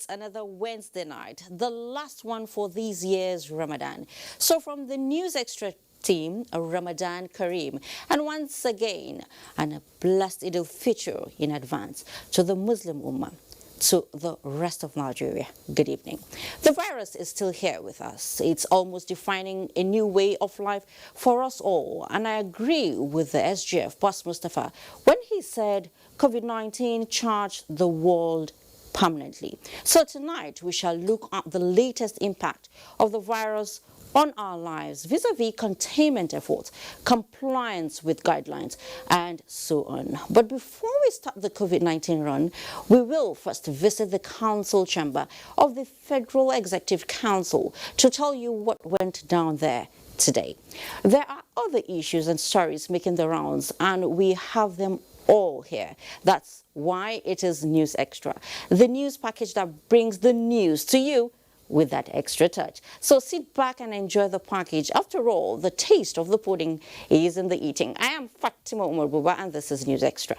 another Wednesday night, the last one for this year's Ramadan. So from the News Extra team, Ramadan Kareem, and once again, and a blessed Eid al-Fitr in advance to the Muslim Ummah, to the rest of Nigeria. Good evening. The virus is still here with us. It's almost defining a new way of life for us all. And I agree with the SGF, Boss Mustafa, when he said COVID-19 charged the world permanently. So tonight we shall look at the latest impact of the virus on our lives vis-a-vis containment efforts, compliance with guidelines, and so on. But before we start the COVID-19 run, we will first visit the council chamber of the Federal Executive Council to tell you what went down there today. There are other issues and stories making the rounds, and we have them all here. That's why it is News Extra, the news package that brings the news to you with that extra touch. So sit back and enjoy the package. After all, the taste of the pudding is in the eating. I am Fatima Umar Buba, and this is News Extra.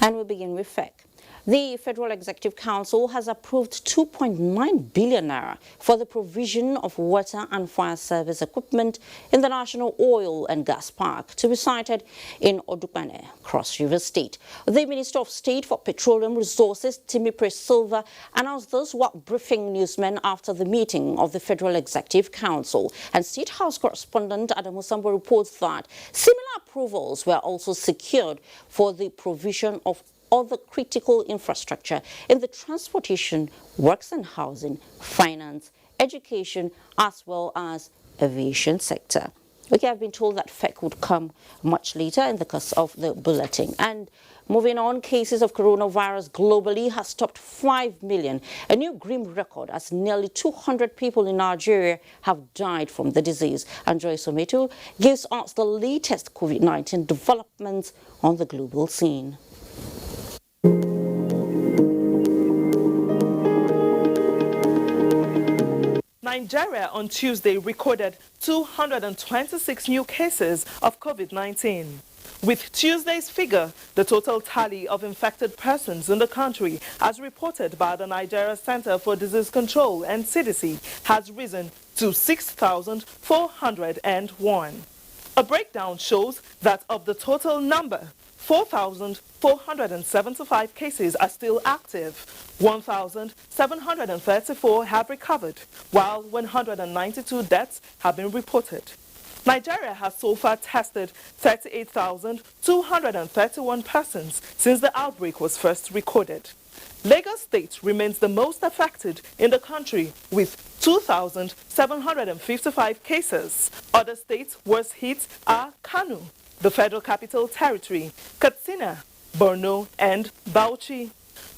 And we begin with FEC. The Federal Executive Council has approved 2.9 billion naira for the provision of water and fire service equipment in the National Oil and Gas Park to be sited in Odukane, Cross River State. The Minister of State for Petroleum Resources, Timi Silva, announced this while briefing newsmen after the meeting of the Federal Executive Council. And State House correspondent Adamu Sambo reports that similar approvals were also secured for the provision of other critical infrastructure in the transportation, works and housing, finance, education, as well as aviation sector. Okay, I've been told that FEC would come much later in the course of the bulletin. And moving on, cases of coronavirus globally has topped 5 million, a new grim record as nearly 200 people in Nigeria have died from the disease. And Joyce Ometo gives us the latest COVID-19 developments on the global scene. Nigeria on Tuesday recorded 226 new cases of COVID-19. With Tuesday's figure, the total tally of infected persons in the country, as reported by the Nigeria Center for Disease Control and CDC, has risen to 6,401. A breakdown shows that of the total number, 4,475 cases are still active, 1,734 have recovered, while 192 deaths have been reported. Nigeria has so far tested 38,231 persons since the outbreak was first recorded. Lagos State remains the most affected in the country with 2,755 cases. Other states worst hit are Kano, the Federal Capital Territory, Katsina, Borno, and Bauchi.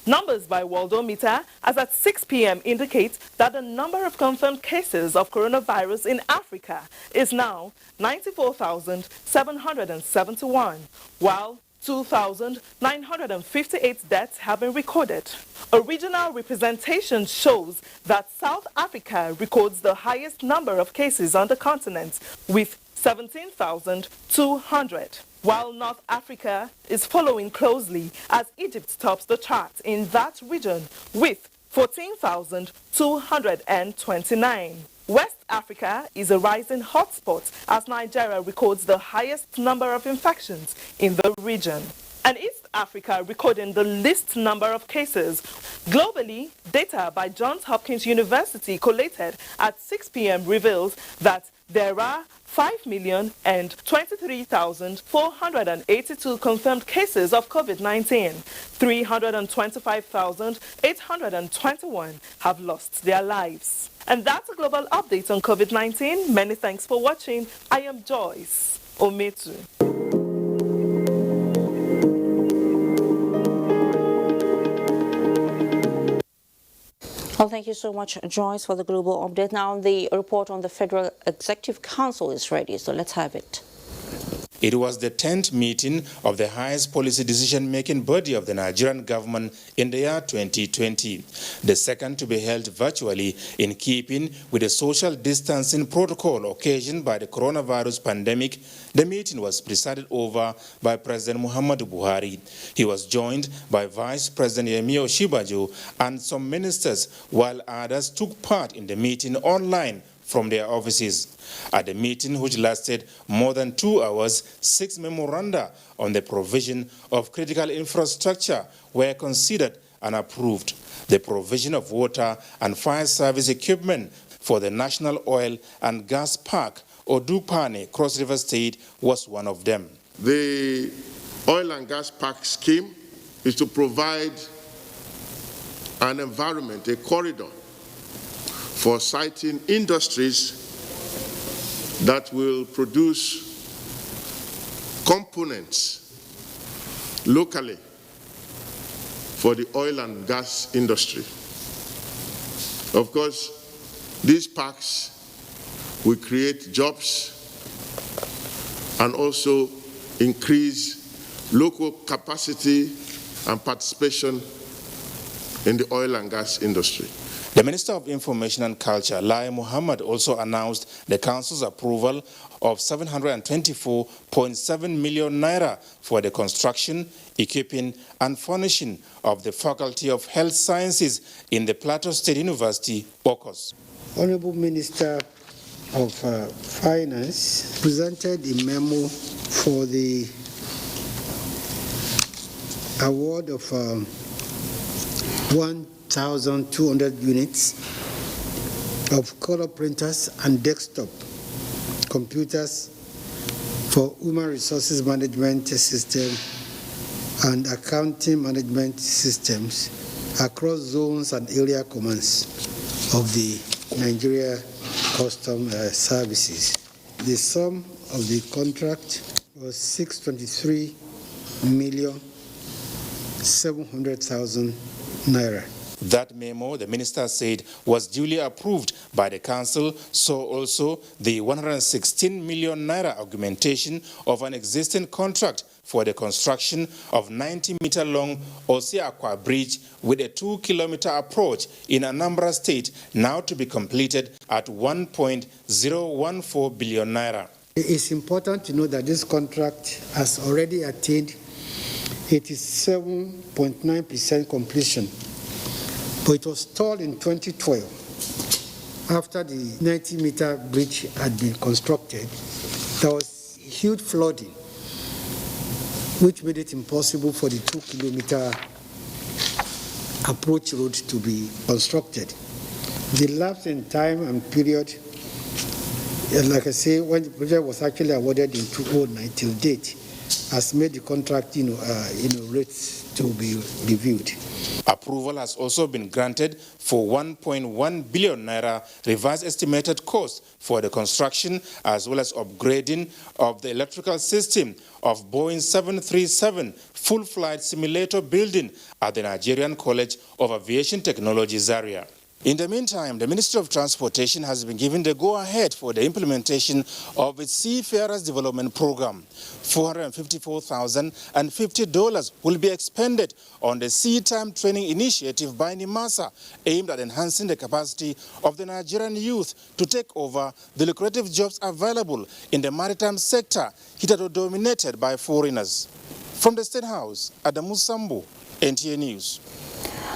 Numbers by Worldometer as at 6 p.m. indicate that the number of confirmed cases of coronavirus in Africa is now 94,771, while 2,958 deaths have been recorded. A regional representation shows that South Africa records the highest number of cases on the continent with 17,200, while North Africa is following closely as Egypt tops the chart in that region with 14,229. West Africa is a rising hotspot as Nigeria records the highest number of infections in the region, and East Africa recording the least number of cases. Globally, data by Johns Hopkins University collated at 6 p.m. reveals that there are 5,023,482 confirmed cases of COVID-19. 325,821 have lost their lives. And that's a global update on COVID-19. Many thanks for watching. I am Joyce Ometu. Well, thank you so much, Joyce, for the global update. Now, the report on the Federal Executive Council is ready, so let's have it. It was the 10th meeting of the highest policy decision-making body of the Nigerian government in the year 2020, the second to be held virtually in keeping with the social distancing protocol occasioned by the coronavirus pandemic. The meeting was presided over by President Muhammadu Buhari. He was joined by Vice President Yemi Osinbajo and some ministers, while others took part in the meeting online from their offices. At the meeting, which lasted more than 2 hours, 6 memoranda on the provision of critical infrastructure were considered and approved. The provision of water and fire service equipment for the National Oil and Gas Park, Odupane, Cross River State, was one of them. The Oil and Gas Park scheme is to provide an environment, a corridor, for siting industries that will produce components locally for the oil and gas industry. Of course, these parks will create jobs and also increase local capacity and participation in the oil and gas industry. The Minister of Information and Culture, Lai Muhammad, also announced the Council's approval of 724.7 million naira for the construction, equipping and furnishing of the Faculty of Health Sciences in the Plateau State University, Okos. Honorable Minister of Finance presented a memo for the award of 1,200 units of color printers and desktop computers for Human Resources Management System and Accounting Management Systems across zones and area commands of the Nigeria Custom Services. The sum of the contract was 623,700,000 naira. That memo, the minister said, was duly approved by the council, so also the 116 million naira augmentation of an existing contract for the construction of 90-meter-long Osiakwa Bridge with a 2-kilometer approach in Anambra State, now to be completed at 1.014 billion naira. It's important to know that this contract has already attained 87.9% completion, but it was stalled in 2012 after the 90-meter bridge had been constructed. There was huge flooding, which made it impossible for the 2-kilometer approach road to be constructed. The lapse in time and period, like I say, when the project was actually awarded in 2009 till date, has made the contract, rates to be reviewed. Approval has also been granted for 1.1 billion naira revised estimated cost for the construction as well as upgrading of the electrical system of Boeing 737 full flight simulator building at the Nigerian College of Aviation Technology, Zaria. In the meantime, the Ministry of Transportation has been given the go-ahead for the implementation of its Seafarers Development Program. $454,050 will be expended on the Sea Time Training Initiative by NIMASA, aimed at enhancing the capacity of the Nigerian youth to take over the lucrative jobs available in the maritime sector, hitherto dominated by foreigners. From the State House, Adamu Sambo, NTA News.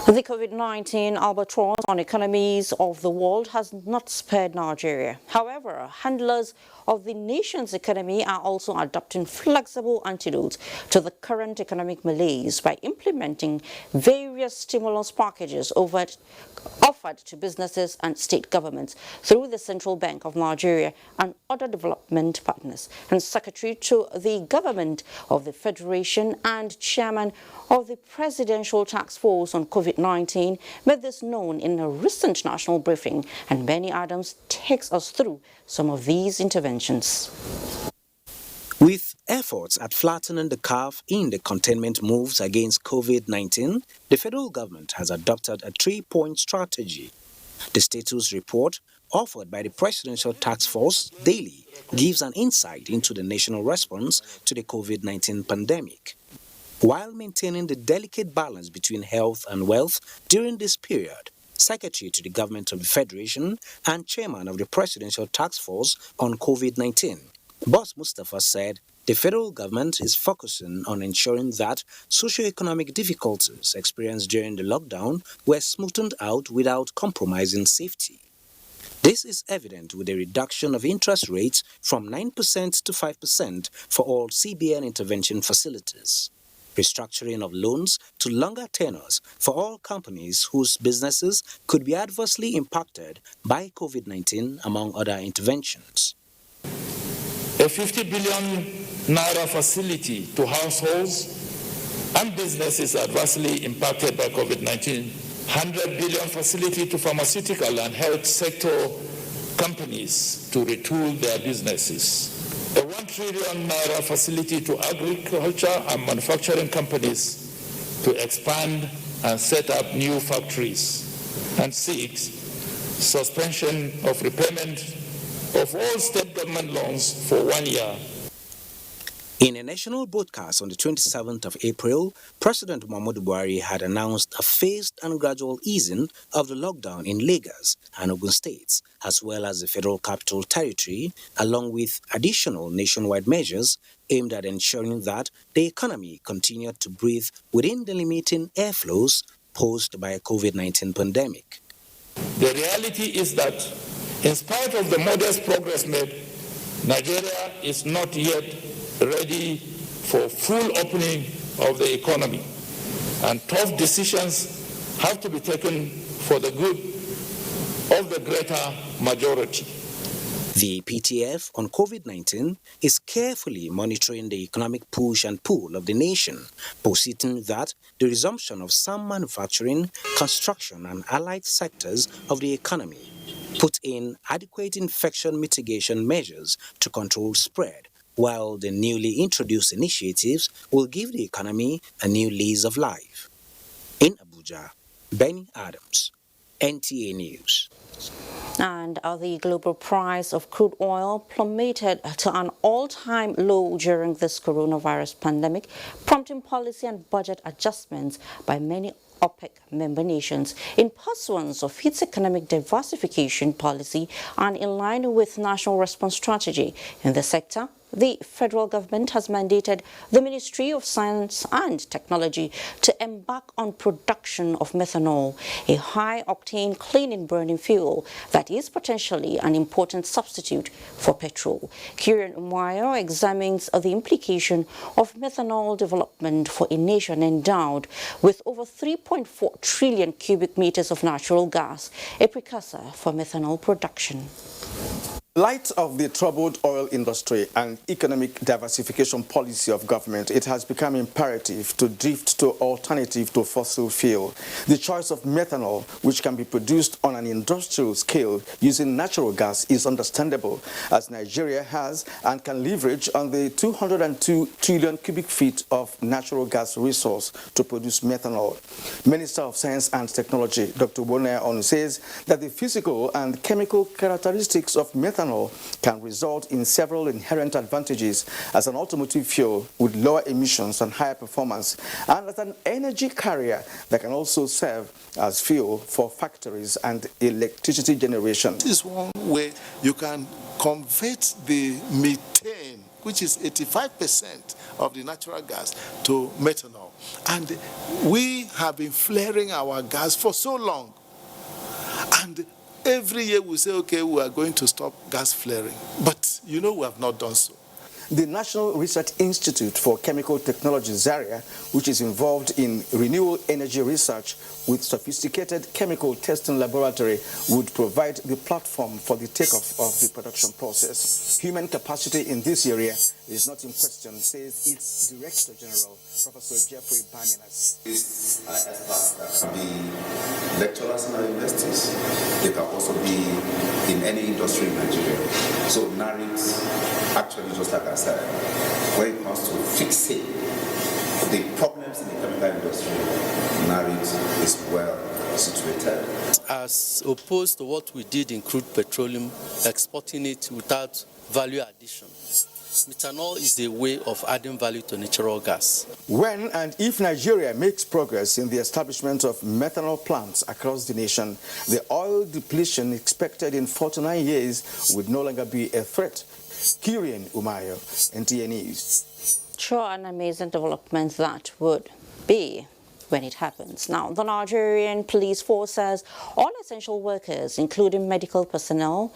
The COVID-19 albatross on economies of the world has not spared Nigeria. However, handlers of the nation's economy are also adopting flexible antidotes to the current economic malaise by implementing various stimulus packages offered to businesses and state governments through the Central Bank of Nigeria and other development partners. And Secretary to the Government of the Federation and Chairman of the Presidential Task Force on COVID-19 made this known in a recent national briefing, and Benny Adams takes us through some of these interventions. With efforts at flattening the curve in the containment moves against COVID-19, the federal government has adopted a 3-point strategy. The status report offered by the Presidential Task Force daily gives an insight into the national response to the COVID-19 pandemic. While maintaining the delicate balance between health and wealth during this period, Secretary to the Government of the Federation and Chairman of the Presidential Task Force on COVID-19, Boss Mustafa said the federal government is focusing on ensuring that socio-economic difficulties experienced during the lockdown were smoothened out without compromising safety. This is evident with the reduction of interest rates from 9% to 5% for all CBN intervention facilities, restructuring of loans to longer tenors for all companies whose businesses could be adversely impacted by COVID-19, among other interventions. A 50 billion naira facility to households and businesses adversely impacted by COVID-19, 100 billion facility to pharmaceutical and health sector companies to retool their businesses, a 1 trillion naira facility to agriculture and manufacturing companies to expand and set up new factories, and 6, suspension of repayment of all state government loans for 1 year. In a national broadcast on the 27th of April, President Muhammadu Buhari had announced a phased and gradual easing of the lockdown in Lagos and Ogun states, as well as the Federal Capital Territory, along with additional nationwide measures aimed at ensuring that the economy continued to breathe within the limiting airflows posed by a COVID-19 pandemic. The reality is that, in spite of the modest progress made, Nigeria is not yet ready for full opening of the economy, and tough decisions have to be taken for the good of the greater majority. The PTF on COVID-19 is carefully monitoring the economic push and pull of the nation, positing that the resumption of some manufacturing, construction and allied sectors of the economy put in adequate infection mitigation measures to control spread, while the newly introduced initiatives will give the economy a new lease of life. In Abuja, Benny Adams, NTA News. And the global price of crude oil plummeted to an all-time low during this coronavirus pandemic, prompting policy and budget adjustments by many OPEC member nations in pursuance of its economic diversification policy and in line with national response strategy in the sector. The federal government has mandated the Ministry of Science and Technology to embark on production of methanol, a high-octane clean burning fuel that is potentially an important substitute for petrol. Umar examines the implication of methanol development for a nation endowed with over 3.4 trillion cubic meters of natural gas, a precursor for methanol production. In light of the troubled oil industry and economic diversification policy of government, it has become imperative to drift to alternative to fossil fuel. The choice of methanol, which can be produced on an industrial scale using natural gas, is understandable, as Nigeria has and can leverage on the 202 trillion cubic feet of natural gas resource to produce methanol. Minister of Science and Technology, Dr. Borno, says that the physical and chemical characteristics of methanol can result in several inherent advantages as an automotive fuel with lower emissions and higher performance, and as an energy carrier that can also serve as fuel for factories and electricity generation. This is one way you can convert the methane, which is 85% of the natural gas, to methanol. And we have been flaring our gas for so long. And every year we say, okay, we are going to stop gas flaring. But, we have not done so. The National Research Institute for Chemical Technology, ZARIA, which is involved in renewable energy research with sophisticated chemical testing laboratory, would provide the platform for the takeoff of the production process. Human capacity in this area is not in question, says its Director General, Professor Jeffrey Baminas. These are experts that can be lecturers in our universities. They can also be in any industry in Nigeria. So NARIT, actually, just like I said, when it comes to fixing the problems in the chemical industry, NARIT is well situated? As opposed to what we did in crude petroleum, exporting it without value addition. Methanol is a way of adding value to natural gas. When and if Nigeria makes progress in the establishment of methanol plants across the nation, the oil depletion expected in 49 years would no longer be a threat. Kyrian Umar, NTA News. Sure, an amazing development that would be when it happens. Now, the Nigerian police force says all essential workers, including medical personnel,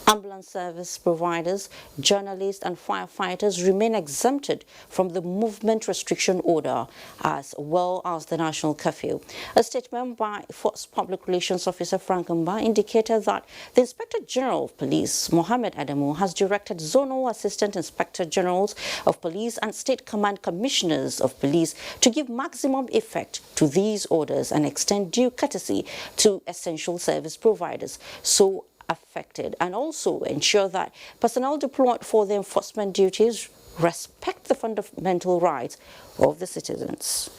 ambulance service providers, journalists and firefighters remain exempted from the movement restriction order as well as the national curfew. A statement by Force Public Relations Officer Frank Umar indicated that the Inspector General of Police, Mohammed Adamu, has directed Zonal Assistant Inspector Generals of Police and State Command Commissioners of Police to give maximum effect to these orders and extend due courtesy to essential service providers so affected, and also ensure that personnel deployed for the enforcement duties respect the fundamental rights of the citizens.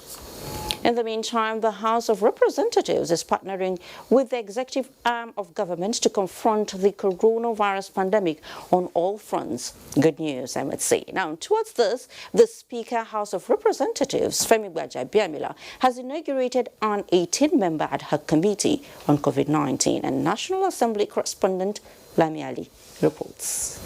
In the meantime, the House of Representatives is partnering with the executive arm of government to confront the coronavirus pandemic on all fronts. Good news, I must say. Now, towards this, the Speaker, House of Representatives, Femi Gbajabiamila, has inaugurated an 18-member ad hoc committee on COVID-19, and National Assembly correspondent Lami Ali reports.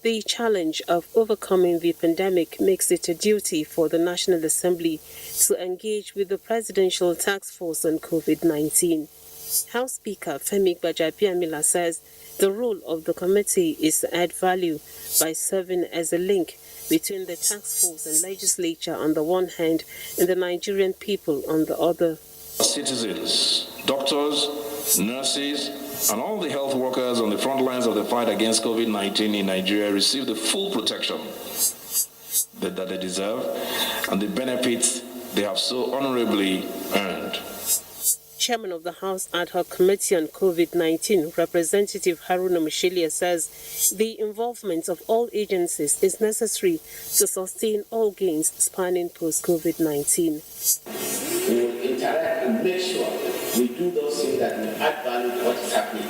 The challenge of overcoming the pandemic makes it a duty for the National Assembly to engage with the Presidential Task Force on COVID-19. House Speaker Femi Gbajabiamila says the role of the committee is to add value by serving as a link between the task force and legislature on the one hand and the Nigerian people on the other. Citizens, doctors, nurses, and all the health workers on the front lines of the fight against COVID-19 in Nigeria receive the full protection that they deserve and the benefits they have so honorably earned. Chairman of the House Ad Hoc Committee on COVID-19, Representative Haruna Mishelia, says the involvement of all agencies is necessary to sustain all gains spanning post-COVID-19. We will interact and make sure we do those things that will add value to what is happening.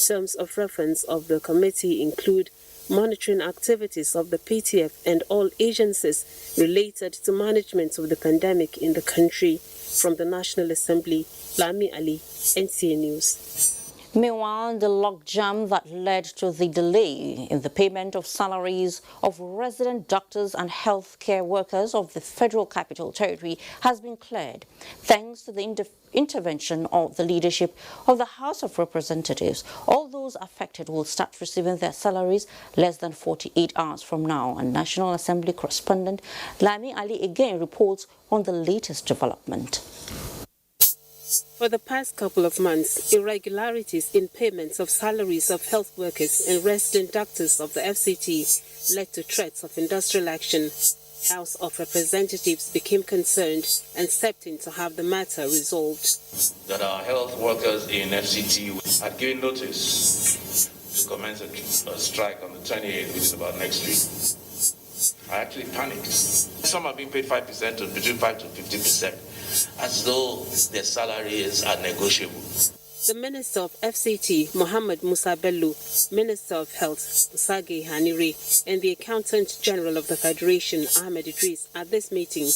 Terms of reference of the committee include monitoring activities of the PTF and all agencies related to management of the pandemic in the country. From the National Assembly, Lami Ali, NTA News. Meanwhile, the logjam that led to the delay in the payment of salaries of resident doctors and healthcare workers of the Federal Capital Territory has been cleared, thanks to the intervention of the leadership of the House of Representatives. All those affected will start receiving their salaries less than 48 hours from now. And National Assembly correspondent Lami Ali again reports on the latest development. For the past couple of months, irregularities in payments of salaries of health workers and resident doctors of the FCT led to threats of industrial action. House of Representatives became concerned and stepped in to have the matter resolved. That our health workers in FCT had given notice to commence a strike on the 28th, which is about next week. I actually panicked. Some are being paid 5% to between 5 to 50%, as though their salaries are negotiable. The Minister of FCT, Mohammed Musa Bello, Minister of Health, Sage Hanire, and the Accountant General of the Federation, Ahmed Idris, at this meeting,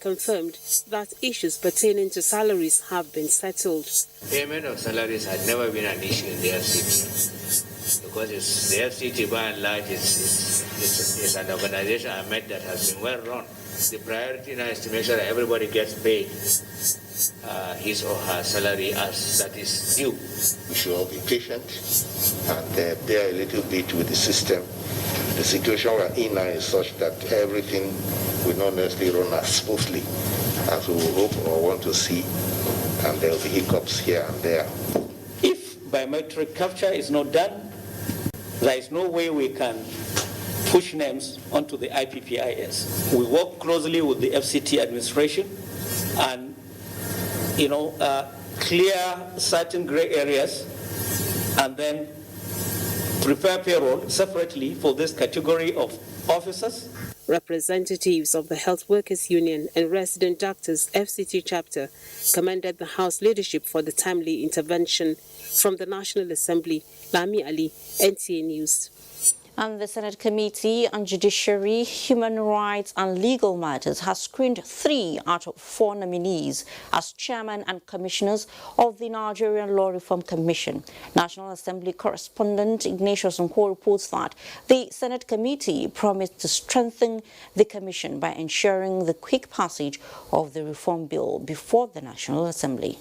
confirmed that issues pertaining to salaries have been settled. Payment of salaries had never been an issue in the FCT, because the FCT, by and large, it's an organization that has been well run. The priority now is to make sure that everybody gets paid his or her salary as that is due. We should all be patient and bear a little bit with the system. The situation we're in now is such that everything will not necessarily run as smoothly as we would hope or want to see, and there will be hiccups here and there. If biometric capture is not done, there is no way we can push names onto the IPPIS. We work closely with the FCT administration and, clear certain gray areas and then prepare payroll separately for this category of officers. Representatives of the Health Workers Union and Resident Doctors FCT chapter commended the House leadership for the timely intervention. From the National Assembly, Lami Ali, NTA News. And the Senate Committee on Judiciary, Human Rights and Legal Matters has screened 3 out of 4 nominees as chairman and commissioners of the Nigerian Law Reform Commission. National Assembly correspondent Ignatius Nkwo reports that the Senate Committee promised to strengthen the commission by ensuring the quick passage of the reform bill before the National Assembly.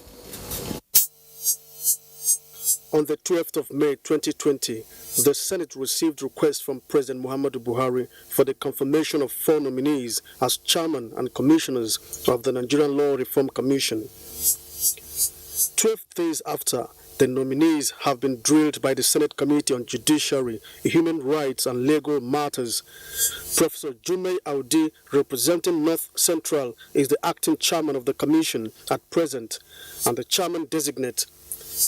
On the 12th of May 2020, the Senate received requests from President Muhammadu Buhari for the confirmation of 4 nominees as chairman and commissioners of the Nigerian Law Reform Commission. 12 days after, the nominees have been drilled by the Senate Committee on Judiciary, Human Rights and Legal Matters. Professor Jumei Audi, representing North Central, is the acting chairman of the commission at present and the chairman designate.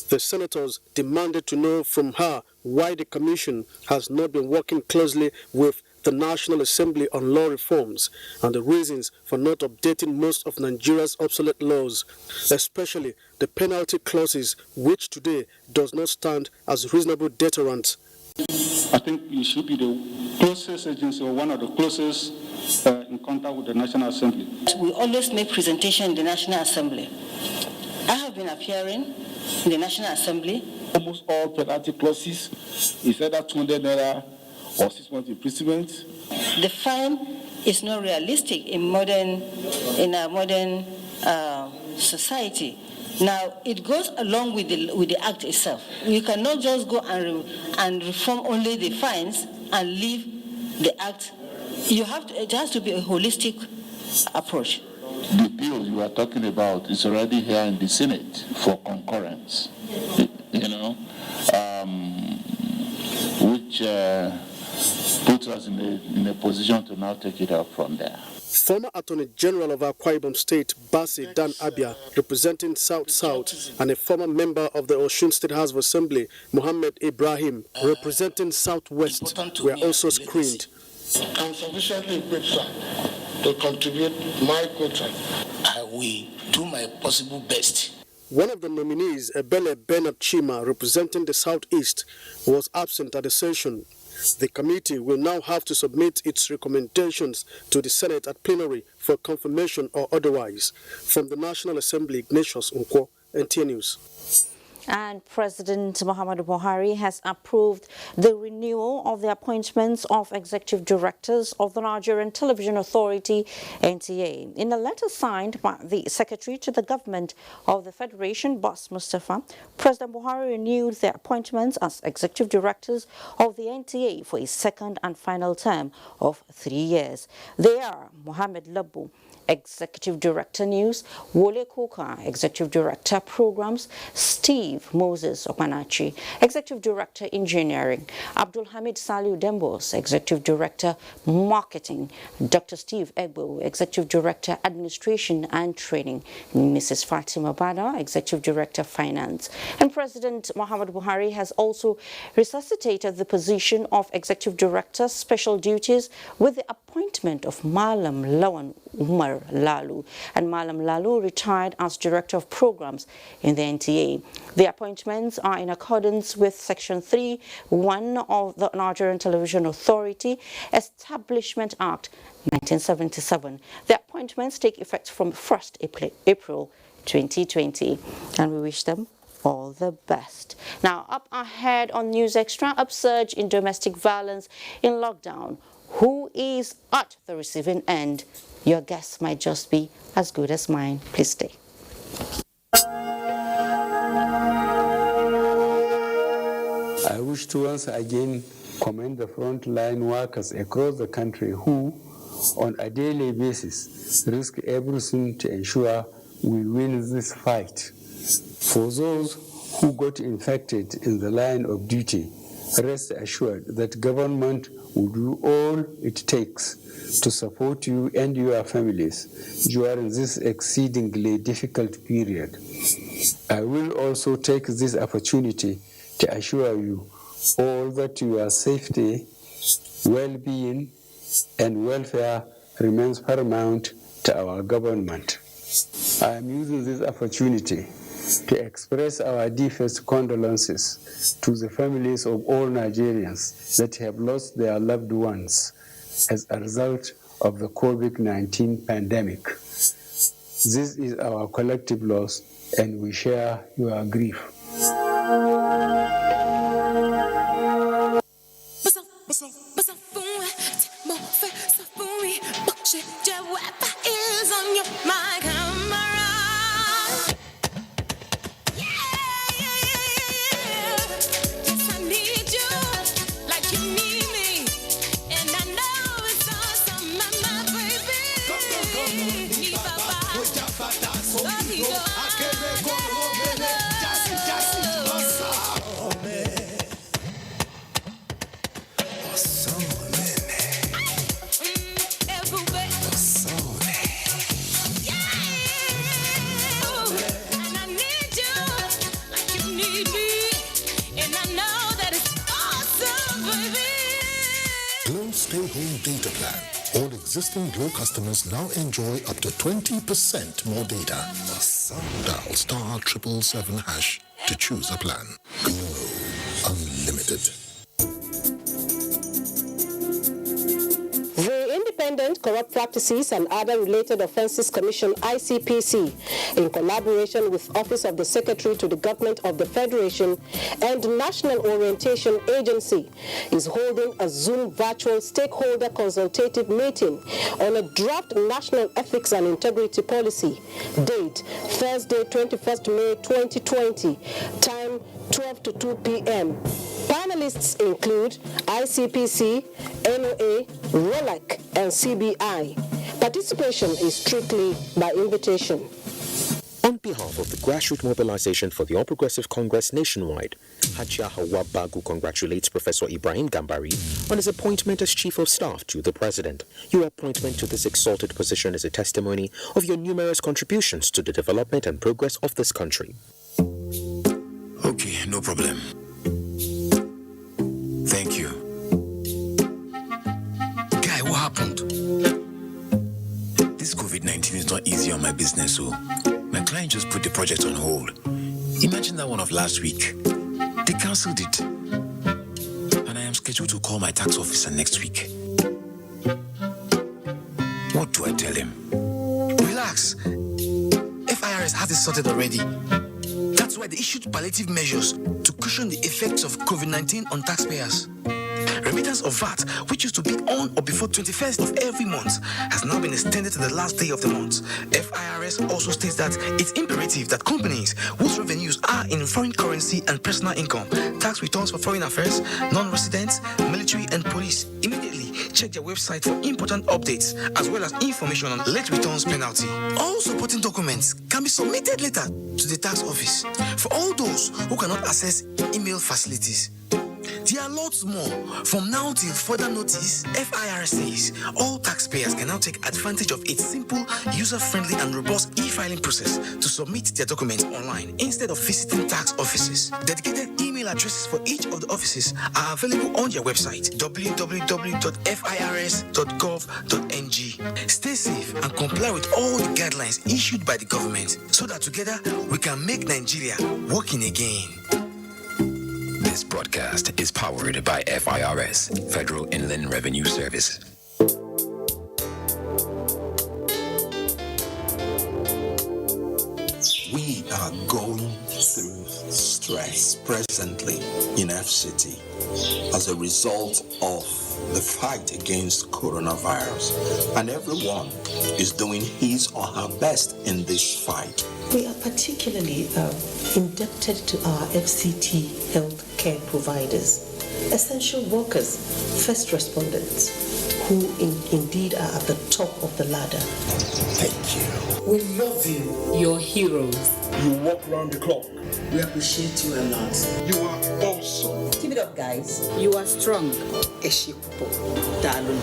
The senators demanded to know from her why the commission has not been working closely with the National Assembly on law reforms and the reasons for not updating most of Nigeria's obsolete laws, especially the penalty clauses, which today does not stand as reasonable deterrent. I think you should be the closest agency or one of the closest in contact with the National Assembly. We always make presentation in the National Assembly. I have been appearing in the National Assembly. Almost all penalty clauses is either 200 naira or 6 months imprisonment. The fine is not realistic in a modern society. Now, it goes along with the act itself. You cannot just go and reform only the fines and leave the act. It has to be a holistic approach. The bill you are talking about is already here in the Senate for concurrence, which puts us in a position to now take it up from there. Former Attorney General of Akwa Ibom State, Basi Dan Abia, representing South, and a former member of the Osun State House of Assembly, Mohammed Ibrahim, representing Southwest, were also screened. I'm sufficiently equipped to contribute my quota. I will do my possible best. One of the nominees, Ebele Bernard Chima, representing the Southeast, was absent at the session. The committee will now have to submit its recommendations to the Senate at plenary for confirmation or otherwise. From the National Assembly, Ignatius Nkwo, NTA News. And President Muhammadu Buhari has approved the renewal of the appointments of executive directors of the Nigerian Television Authority, NTA. In a letter signed by the Secretary to the Government of the Federation, Boss Mustafa, President Buhari renewed their appointments as executive directors of the NTA for a second and final term of 3 years. They are Mohammed Labu, Executive Director News, Wole Koka, Executive Director Programs, Steve Moses Okmanachi, Executive Director Engineering, Abdul Hamid Saliu Dembos, Executive Director Marketing, Dr. Steve Egbo, Executive Director Administration and Training, Mrs. Fatima Bada, Executive Director Finance. And President Muhammadu Buhari has also resuscitated the position of Executive Director Special Duties with the appointment of Malam Lawan Umar Lalu, and Malam Lalu retired as Director of Programs in the NTA. The appointments are in accordance with Section 3(1) of the Nigerian Television Authority Establishment Act 1977. The appointments take effect from 1st April 2020, and we wish them all the best. Now, up ahead on News Extra, upsurge in domestic violence in lockdown. Who is at the receiving end? Your guess might just be as good as mine. Please stay. I wish to once again commend the frontline workers across the country who, on a daily basis, risk everything to ensure we win this fight. For those who got infected in the line of duty, rest assured that government will do all it takes to support you and your families during this exceedingly difficult period. I will also take this opportunity to assure you all that your safety, well-being, and welfare remains paramount to our government. I am using this opportunity to express our deepest condolences to the families of all Nigerians that have lost their loved ones as a result of the COVID-19 pandemic. This is our collective loss, and we share your grief. Data plan. All existing Glow customers now enjoy up to 20% more data. Dial *777# to choose a plan. Glow Unlimited. The Independent Corrupt Practices and Other Related Offences Commission, ICPC, in collaboration with Office of the Secretary to the Government of the Federation and National Orientation Agency, is holding a Zoom virtual stakeholder consultative meeting on a draft National Ethics and Integrity Policy. Date, Thursday, 21st May 2020. Time, 12 to 2 p.m. Panelists include ICPC, NOA, ROLAC, and CBI. Participation is strictly by invitation. On behalf of the Grassroots Mobilization for the All Progressive Congress nationwide, Hajia Hawa Bagu congratulates Professor Ibrahim Gambari on his appointment as Chief of Staff to the President. Your appointment to this exalted position is a testimony of your numerous contributions to the development and progress of this country. Okay, no problem. Thank you. Guy, what happened? This COVID-19 is not easy on my business, so my client just put the project on hold. Imagine that one of last week. They cancelled it. And I am scheduled to call my tax officer next week. What do I tell him? Relax. FIRS has it sorted already. That's why they issued palliative measures to cushion the effects of COVID-19 on taxpayers. Remittance of VAT, which used to be on or before 21st of every month, has now been extended to the last day of the month. FIRS also states that it's imperative that companies whose revenues are in foreign currency and personal income, tax returns for foreign affairs, non-residents, military and police, immediately check their website for important updates as well as information on late returns penalty. All supporting documents can be submitted later to the tax office for all those who cannot access email facilities. There are lots more. From now till further notice, FIRS says all taxpayers can now take advantage of its simple, user-friendly and robust e-filing process to submit their documents online instead of visiting tax offices. Dedicated email addresses for each of the offices are available on their website, www.firs.gov.ng. Stay safe and comply with all the guidelines issued by the government so that together we can make Nigeria working again. This broadcast is powered by FIRS, Federal Inland Revenue Service. We are going through stress presently in FCT as a result of the fight against coronavirus, and everyone is doing his or her best in this fight. We are particularly indebted to our FCT healthcare providers, essential workers, first responders, who indeed are at the top of the ladder. Thank you. We love you. You're heroes. You walk around the clock. We appreciate you a lot. You are awesome. Keep it up, guys. You are strong. Eshikupo. Dalun.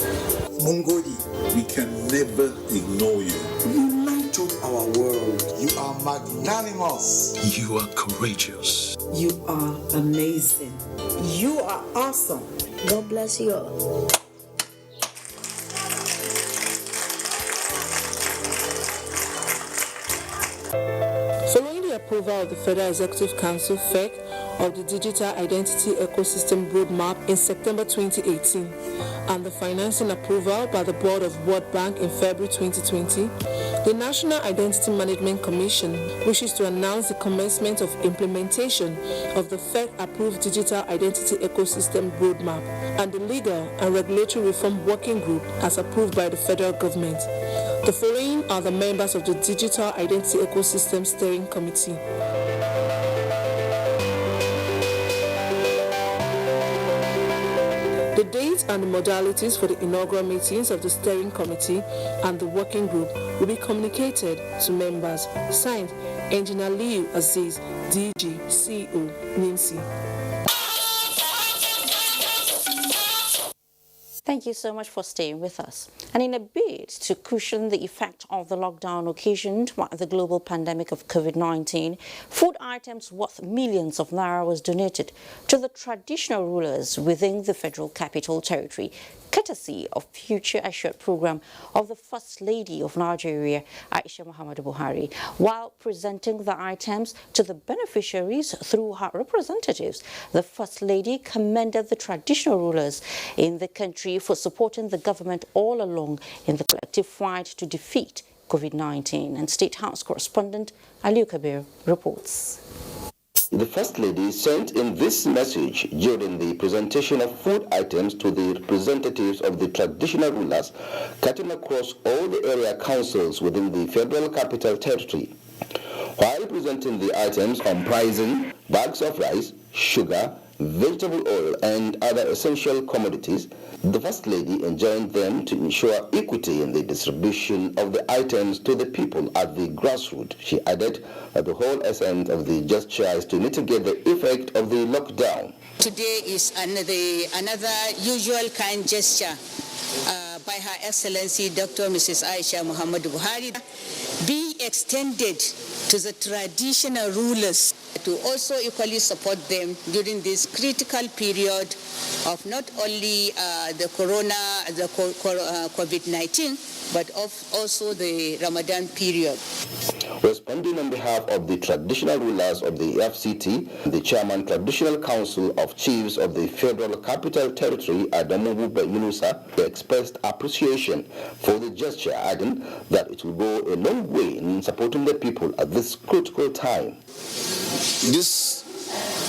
Mungodi, we can never ignore you. You light up our world. You are magnanimous. You are courageous. You are amazing. You are awesome. God bless you all. approval of the Federal Executive Council, FEC, of the Digital Identity Ecosystem Roadmap in September 2018, and the financing approval by the Board of World Bank in February 2020, the National Identity Management Commission wishes to announce the commencement of implementation of the FEC-approved Digital Identity Ecosystem Roadmap and the Legal and Regulatory Reform Working Group as approved by the federal government. The following are the members of the Digital Identity Ecosystem Steering Committee. The dates and the modalities for the inaugural meetings of the Steering Committee and the Working Group will be communicated to members. Signed, Engineer Liu Aziz, DG, CEO, NIMSI. Thank you so much for staying with us. And in a bid to cushion the effect of the lockdown occasioned by the global pandemic of COVID-19, food items worth millions of naira was donated to the traditional rulers within the Federal Capital Territory, courtesy of Future Assured program of the First Lady of Nigeria, Aisha Muhammadu Buhari. While presenting the items to the beneficiaries through her representatives, the First Lady commended the traditional rulers in the country for supporting the government all along in the collective fight to defeat COVID-19. And State House correspondent Aliu Kabir reports. The First Lady sent in this message during the presentation of food items to the representatives of the traditional rulers cutting across all the area councils within the Federal Capital Territory. While presenting the items comprising bags of rice, sugar, vegetable oil and other essential commodities, the First Lady enjoined them to ensure equity in the distribution of the items to the people at the grassroots. She added that the whole essence of the gesture is to mitigate the effect of the lockdown. Today is another usual kind gesture by Her Excellency Dr. Mrs. Aisha Muhammadu Buhari be extended to the traditional rulers to also equally support them during this critical period of not only the COVID-19, but of also the Ramadan period. Responding on behalf of the traditional rulers of the FCT, the Chairman Traditional Council of Chiefs of the Federal Capital Territory, Adamu Buba Yunusa, expressed appreciation for the gesture, adding that it will go a long way in supporting the people at this critical time. This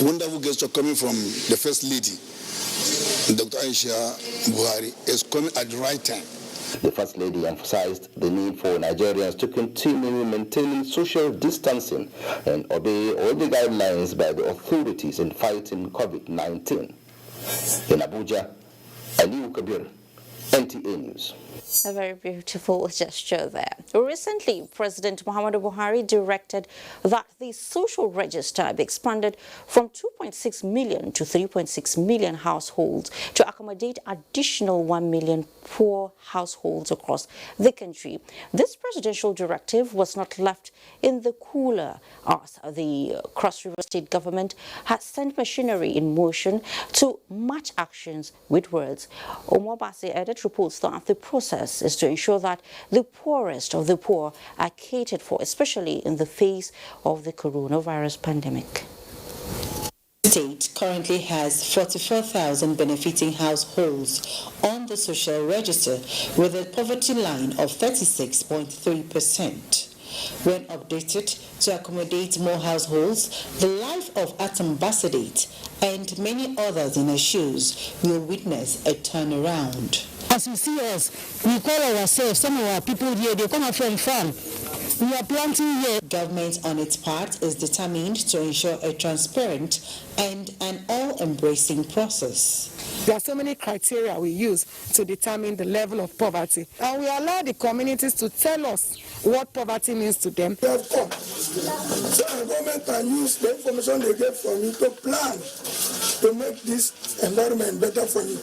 wonderful gesture coming from the First Lady, Dr. Aisha Buhari, is coming at the right time. The First Lady emphasized the need for Nigerians to continue maintaining social distancing and obey all the guidelines by the authorities in fighting COVID-19. In Abuja, Aliu Kabir, NTA News. A very beautiful gesture there. Recently, President Muhammadu Buhari directed that the social register be expanded from 2.6 million to 3.6 million households to accommodate additional 1 million poor households across the country. This presidential directive was not left in the cooler as the Cross River State government has sent machinery in motion to match actions with words. Umar Edit reports that the process is to ensure that the poorest of the poor are catered for, especially in the face of the coronavirus pandemic. The state currently has 44,000 benefiting households on the social register with a poverty line of 36.3%. When updated to accommodate more households, the life of Atom Basadate and many others in her shoes will witness a turnaround. As you see us, we call ourselves, some of our people here, they come from farm. We are planting here. Government on its part is determined to ensure a transparent and an all-embracing process. There are so many criteria we use to determine the level of poverty. And we allow the communities to tell us what poverty means to them. They have come. So the government can use the information they get from you to plan to make this environment better for you.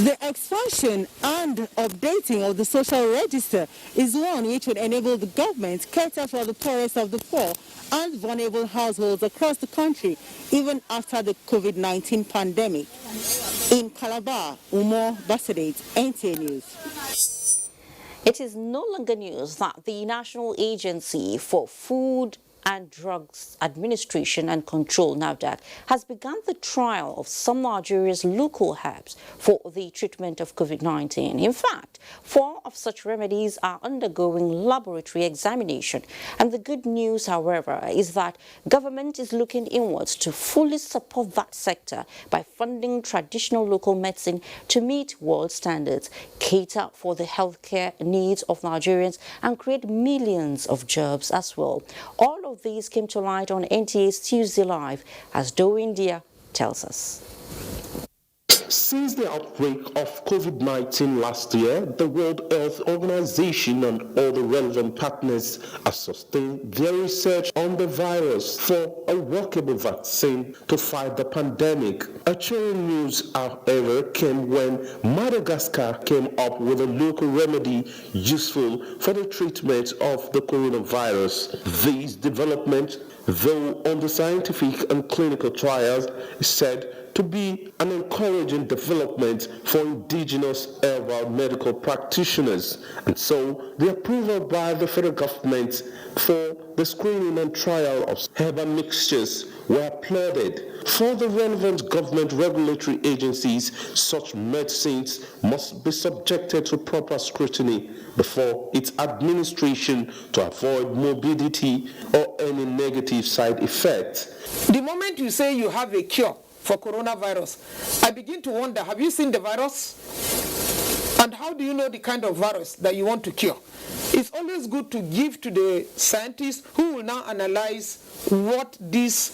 The expansion and updating of the social register is one which would enable the government to cater for the poorest of the poor and vulnerable households across the country, even after the COVID-19 pandemic. In Calabar, Umar Basadate, NTA News. It is no longer news that the National Agency for Food and Drugs Administration and Control, NAFDAC, has begun the trial of some Nigeria's local herbs for the treatment of COVID-19. In fact, 4 of such remedies are undergoing laboratory examination. And the good news, however, is that government is looking inwards to fully support that sector by funding traditional local medicine to meet world standards, cater for the healthcare needs of Nigerians, and create millions of jobs as well. All of these came to light on NTA's Tuesday Live, as Doe India tells us. Since the outbreak of COVID-19 last year, the World Health Organization and all the relevant partners have sustained their research on the virus for a workable vaccine to fight the pandemic. A cheering news, however, came when Madagascar came up with a local remedy useful for the treatment of the coronavirus. These developments, though on the scientific and clinical trials, is said to be an encouraging development for indigenous herbal medical practitioners. And so the approval by the federal government for the screening and trial of herbal mixtures were applauded. For the relevant government regulatory agencies, such medicines must be subjected to proper scrutiny before its administration to avoid morbidity or any negative side effects. The moment you say you have a cure for coronavirus, I begin to wonder, have you seen the virus? And how do you know the kind of virus that you want to cure? It's always good to give to the scientists who will now analyze what this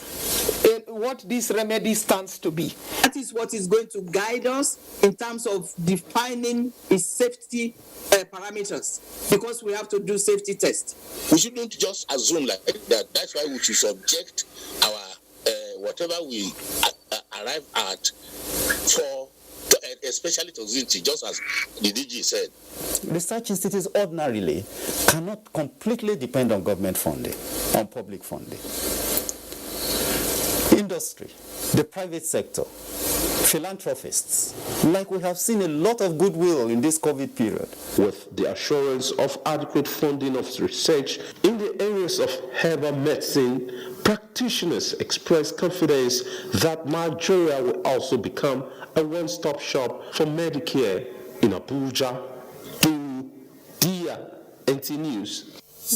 remedy stands to be. That is what is going to guide us in terms of defining its safety parameters, because we have to do safety tests. We shouldn't just assume like that. That's why we should subject our whatever we arrive at for, especially toxicity, just as the DG said. Research institutes ordinarily cannot completely depend on government funding, on public funding. Industry, the private sector, philanthropists, like we have seen a lot of goodwill in this COVID period. With the assurance of adequate funding of research in the areas of herbal medicine, practitioners express confidence that Nigeria will also become a one-stop shop for Medicare. In Abuja, NT News.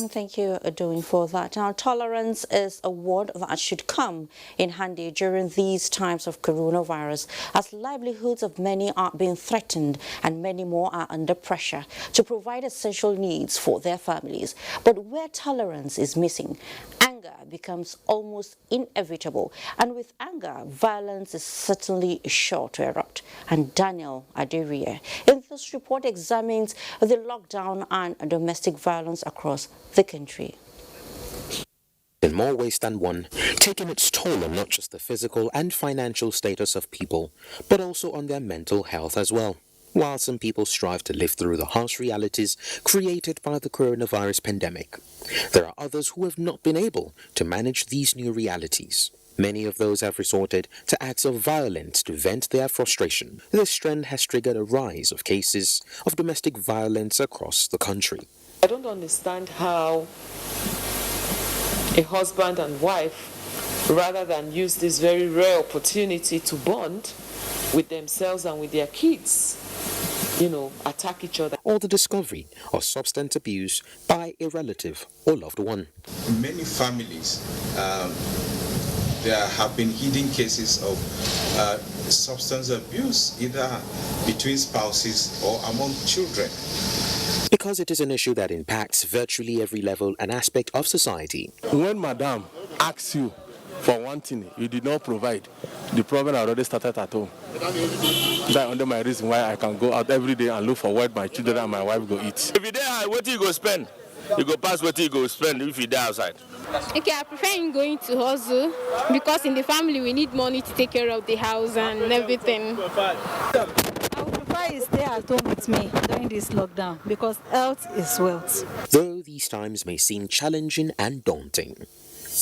Thank you, Adoin, for that. Now, tolerance is a word that should come in handy during these times of coronavirus, as livelihoods of many are being threatened and many more are under pressure to provide essential needs for their families. But where tolerance is missing, anger becomes almost inevitable. And with anger, violence is certainly sure to erupt. And Daniel Aderie in this report examines the lockdown and domestic violence across the country. In more ways than one, taking its toll on not just the physical and financial status of people, but also on their mental health as well. While some people strive to live through the harsh realities created by the coronavirus pandemic, there are others who have not been able to manage these new realities. Many of those have resorted to acts of violence to vent their frustration. This trend has triggered a rise of cases of domestic violence across the country. I don't understand how a husband and wife, rather than use this very rare opportunity to bond with themselves and with their kids, attack each other. Or the discovery of substance abuse by a relative or loved one. In many families, there have been hidden cases of substance abuse, either between spouses or among children. Because it is an issue that impacts virtually every level and aspect of society. When Madam asks you for one thing you did not provide, the problem already started at home. That's under my reason why I can go out every day and look for what my children and my wife go eat. If you there, what you go spend? You go pass what you go spend if you die outside. Okay, I prefer going to hustle because in the family we need money to take care of the house and everything. I would prefer you stay at home with me during this lockdown because health is wealth. Though these times may seem challenging and daunting,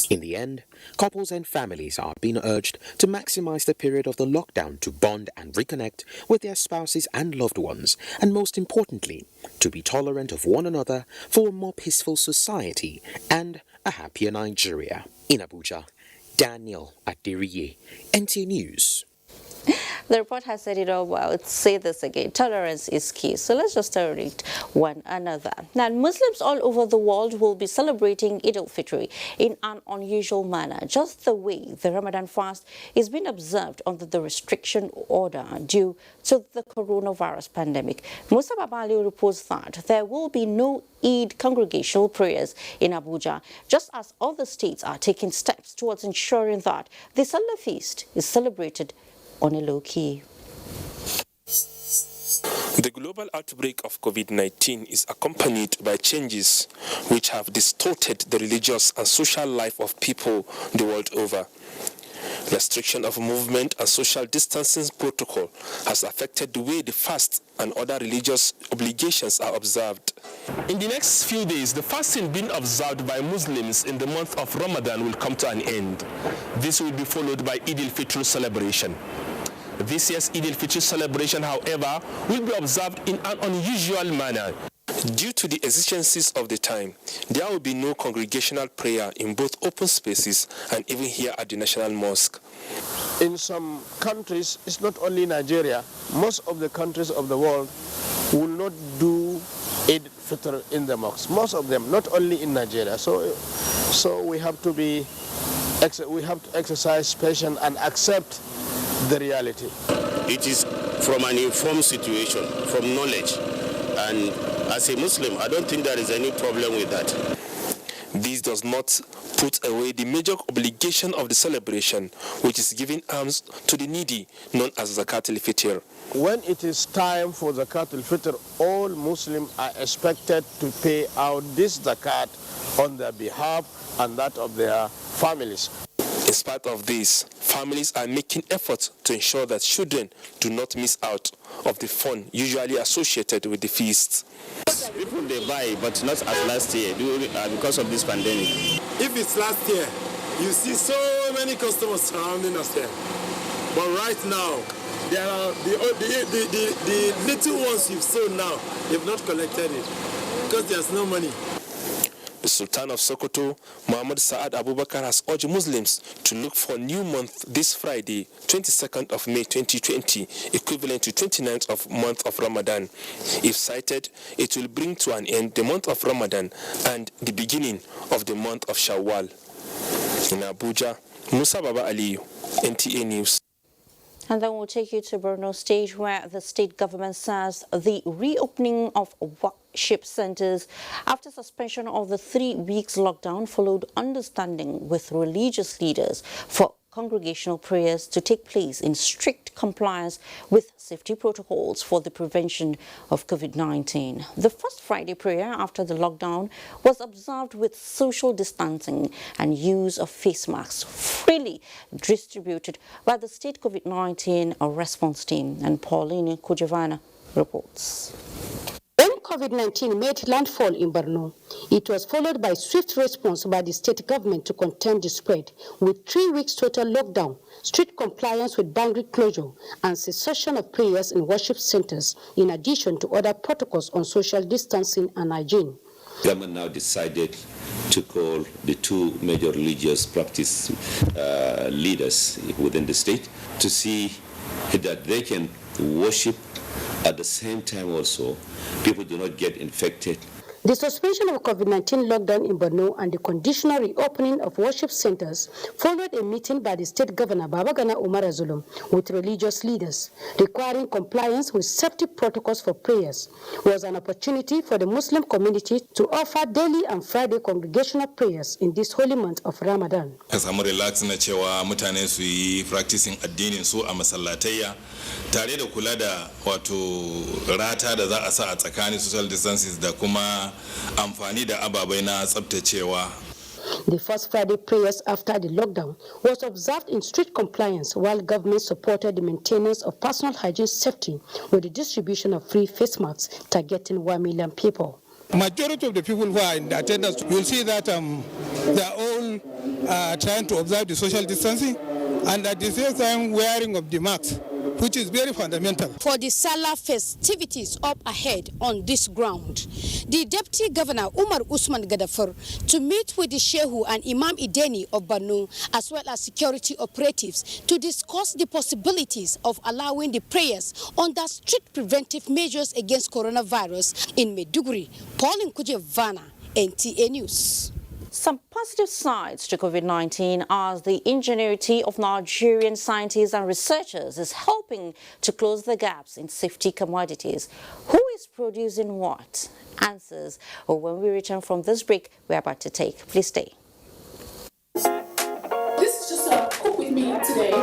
in the end, couples and families are being urged to maximize the period of the lockdown to bond and reconnect with their spouses and loved ones, and most importantly, to be tolerant of one another for a more peaceful society and a happier Nigeria. In Abuja, Daniel Adiriye, NTA News. The report has said it all well. Say this again. Tolerance is key. So let's just tolerate one another. Now, Muslims all over the world will be celebrating Eid al-Fitr in an unusual manner, just the way the Ramadan fast is being observed under the restriction order due to the coronavirus pandemic. Musa Babali reports that there will be no Eid congregational prayers in Abuja, just as other states are taking steps towards ensuring that the Salah feast is celebrated on a low key. The global outbreak of COVID-19 is accompanied by changes which have distorted the religious and social life of people the world over. Restriction of movement and social distancing protocol has affected the way the fast and other religious obligations are observed. In the next few days, the fasting being observed by Muslims in the month of Ramadan will come to an end. This will be followed by Eid al-Fitr celebration. This year's Eid al-Fitr celebration, however, will be observed in an unusual manner. Due to the exigencies of the time, there will be no congregational prayer in both open spaces and even here at the National Mosque. In some countries, it's not only Nigeria, most of the countries of the world will not do Eid al-Fitr in the mosques. Most of them, not only in Nigeria. So we have to exercise patience and accept the reality. It is from an informed situation, from knowledge, and as a Muslim, I don't think there is any problem with that. This does not put away the major obligation of the celebration, which is giving alms to the needy, known as Zakat al-Fitr. When it is time for Zakat al-Fitr, all Muslims are expected to pay out this Zakat on their behalf and that of their families. In spite of this, families are making efforts to ensure that children do not miss out of the fun usually associated with the feast. People they buy, but not as last year because of this pandemic. If it's last year, you see so many customers surrounding us here. But right now, there are the little ones you've sold now, you've not collected it because there's no money. The Sultan of Sokoto, Muhammad Saad Abubakar, has urged Muslims to look for new month this Friday, 22nd of May 2020, equivalent to 29th of month of Ramadan. If cited, it will bring to an end the month of Ramadan and the beginning of the month of Shawwal. In Abuja, Musa Baba Aliyu, NTA News. And then we'll take you to Borno State, where the state government says the reopening of worship centers after suspension of the 3 weeks lockdown followed understanding with religious leaders for congregational prayers to take place in strict compliance with safety protocols for the prevention of COVID-19. The first Friday prayer after the lockdown was observed with social distancing and use of face masks freely distributed by the state COVID-19 response team. And Pauline Kujavana reports. When COVID-19 made landfall in Borno, it was followed by swift response by the state government to contain the spread, with 3 weeks total lockdown, strict compliance with boundary closure, and cessation of prayers in worship centers, in addition to other protocols on social distancing and hygiene. The government now decided to call the 2 major religious practice leaders within the state to see that they can worship. At the same time also, people do not get infected. The suspension of COVID-19 lockdown in Borno and the conditional reopening of worship centers followed a meeting by the state governor Babagana Umar with religious leaders, requiring compliance with safety protocols for prayers. It was an opportunity for the Muslim community to offer daily and Friday congregational prayers in this holy month of Ramadan. Ka samu relax na cewa mutane su yi practicing addinin su a masallatayya tare da kula da wato rata da za a sa a tsakanin social distances da kuma amfani da ababai na tsabtacewa. The first Friday prayers after the lockdown was observed in strict compliance, while government supported the maintenance of personal hygiene safety with the distribution of free face masks targeting 1 million people. Majority of the people who are in attendance, you'll see that they are all trying to observe the social distancing and at the same time wearing of the masks. which is very fundamental. For the Salah festivities up ahead on this ground, the Deputy Governor Umar Usman Gadafur to meet with the Shehu and Imam Ideni of Borno as well as security operatives to discuss the possibilities of allowing the prayers under strict preventive measures against coronavirus in Maiduguri. Pauline Kujevana, NTA News. Some positive sides to COVID-19 as the ingenuity of Nigerian scientists and researchers is helping to close the gaps in safety commodities. Who is producing what? Answers when we return from this break we're about to take. Please stay. This is just a cook with me today.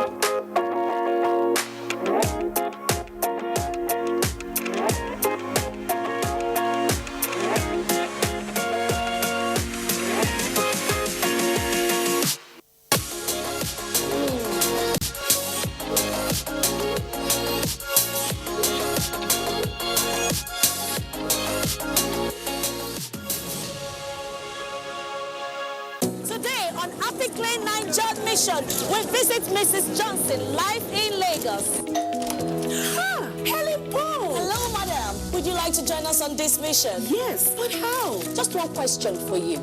We visit Mrs. Johnson live in Lagos. Helen Paul! Hello, madam. Would you like to join us on this mission? Yes, but how? Just one question for you.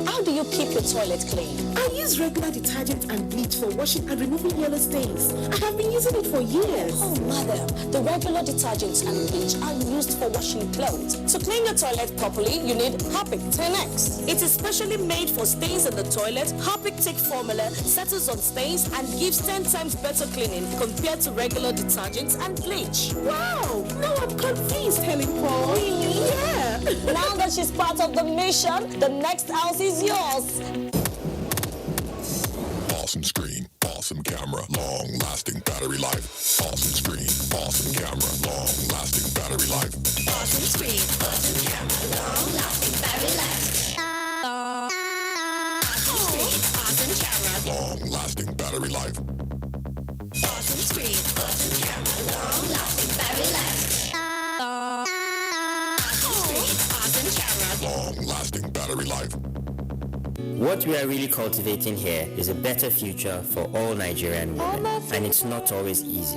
How do you keep your toilet clean? I use regular detergent and bleach for washing and removing yellow stains. I have been using it for years. Oh, madam, the regular detergents and bleach are used for washing clothes. To clean your toilet properly, you need Harpic 10X. It is specially made for stains in the toilet. Harpic Thick formula settles on stains and gives 10 times better cleaning compared to regular detergents and bleach. Wow! Now I'm convinced, Helen Paul. Really? Yeah. Now that she's part of the mission, the next house is yours. Awesome screen, awesome camera, long-lasting battery life. Awesome screen, awesome camera, long-lasting battery life. Awesome screen, awesome camera, long-lasting battery life. Awesome screen, awesome camera, long-lasting battery life. Awesome screen, awesome camera, long-lasting battery life. Awesome screen, awesome camera, long-lasting battery life. What we are really cultivating here is a better future for all Nigerian women, and it's not always easy.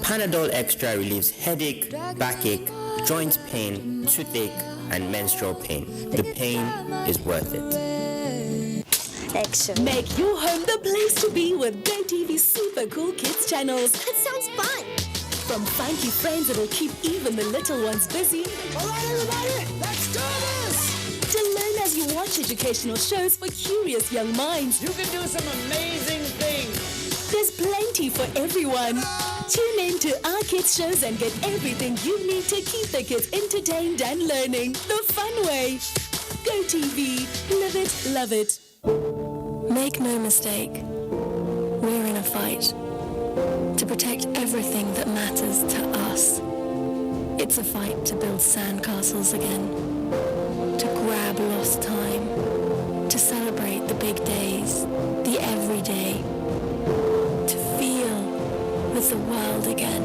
Panadol Extra relieves headache, backache, joint pain, toothache, and menstrual pain. The pain is worth it. Action. Make your home the place to be with GoTV's super cool kids channels. That sounds fun. From funky friends that'll keep even the little ones busy. All right, everybody, let's do this. To learn as you watch educational shows for curious young minds. You can do some amazing things. There's plenty for everyone. Tune in to our kids shows and get everything you need to keep the kids entertained and learning the fun way. GoTV. Live it, love it. Make no mistake, we're in a fight to protect everything that matters to us. It's a fight to build sandcastles again, to grab lost time, to celebrate the big days, the everyday, to feel with the world again.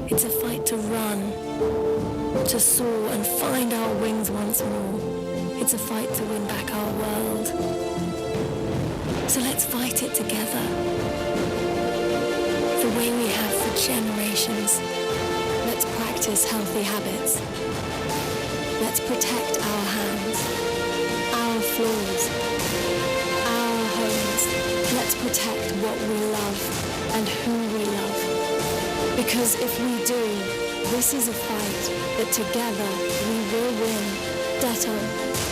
It's a fight to run, to soar and find our wings once more. It's a fight to win back our world. So let's fight it together. The way we have for generations. Let's practice healthy habits. Let's protect our hands, our floors, our homes. Let's protect what we love and who we love. Because if we do, this is a fight that together we will win. Detto,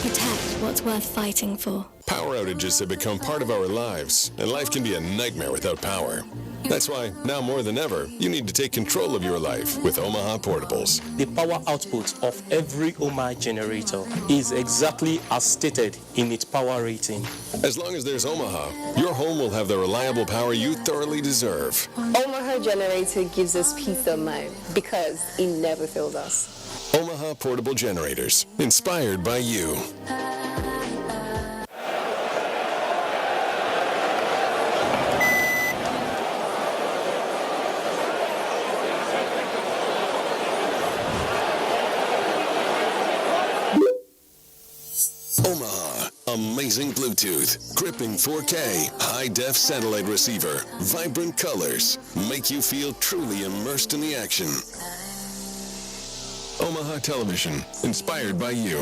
protect what's worth fighting for. Power outages have become part of our lives, and life can be a nightmare without power. That's why, now more than ever, you need to take control of your life with Omaha Portables. The power output of every Umar generator is exactly as stated in its power rating. As long as there's Omaha, your home will have the reliable power you thoroughly deserve. Omaha generator gives us peace of mind because it never fails us. Omaha Portable Generators, inspired by you. Omaha, amazing amazing Bluetooth, gripping 4K, high-def satellite receiver, vibrant colors, make you feel truly immersed in the action. Omaha Television, inspired by you.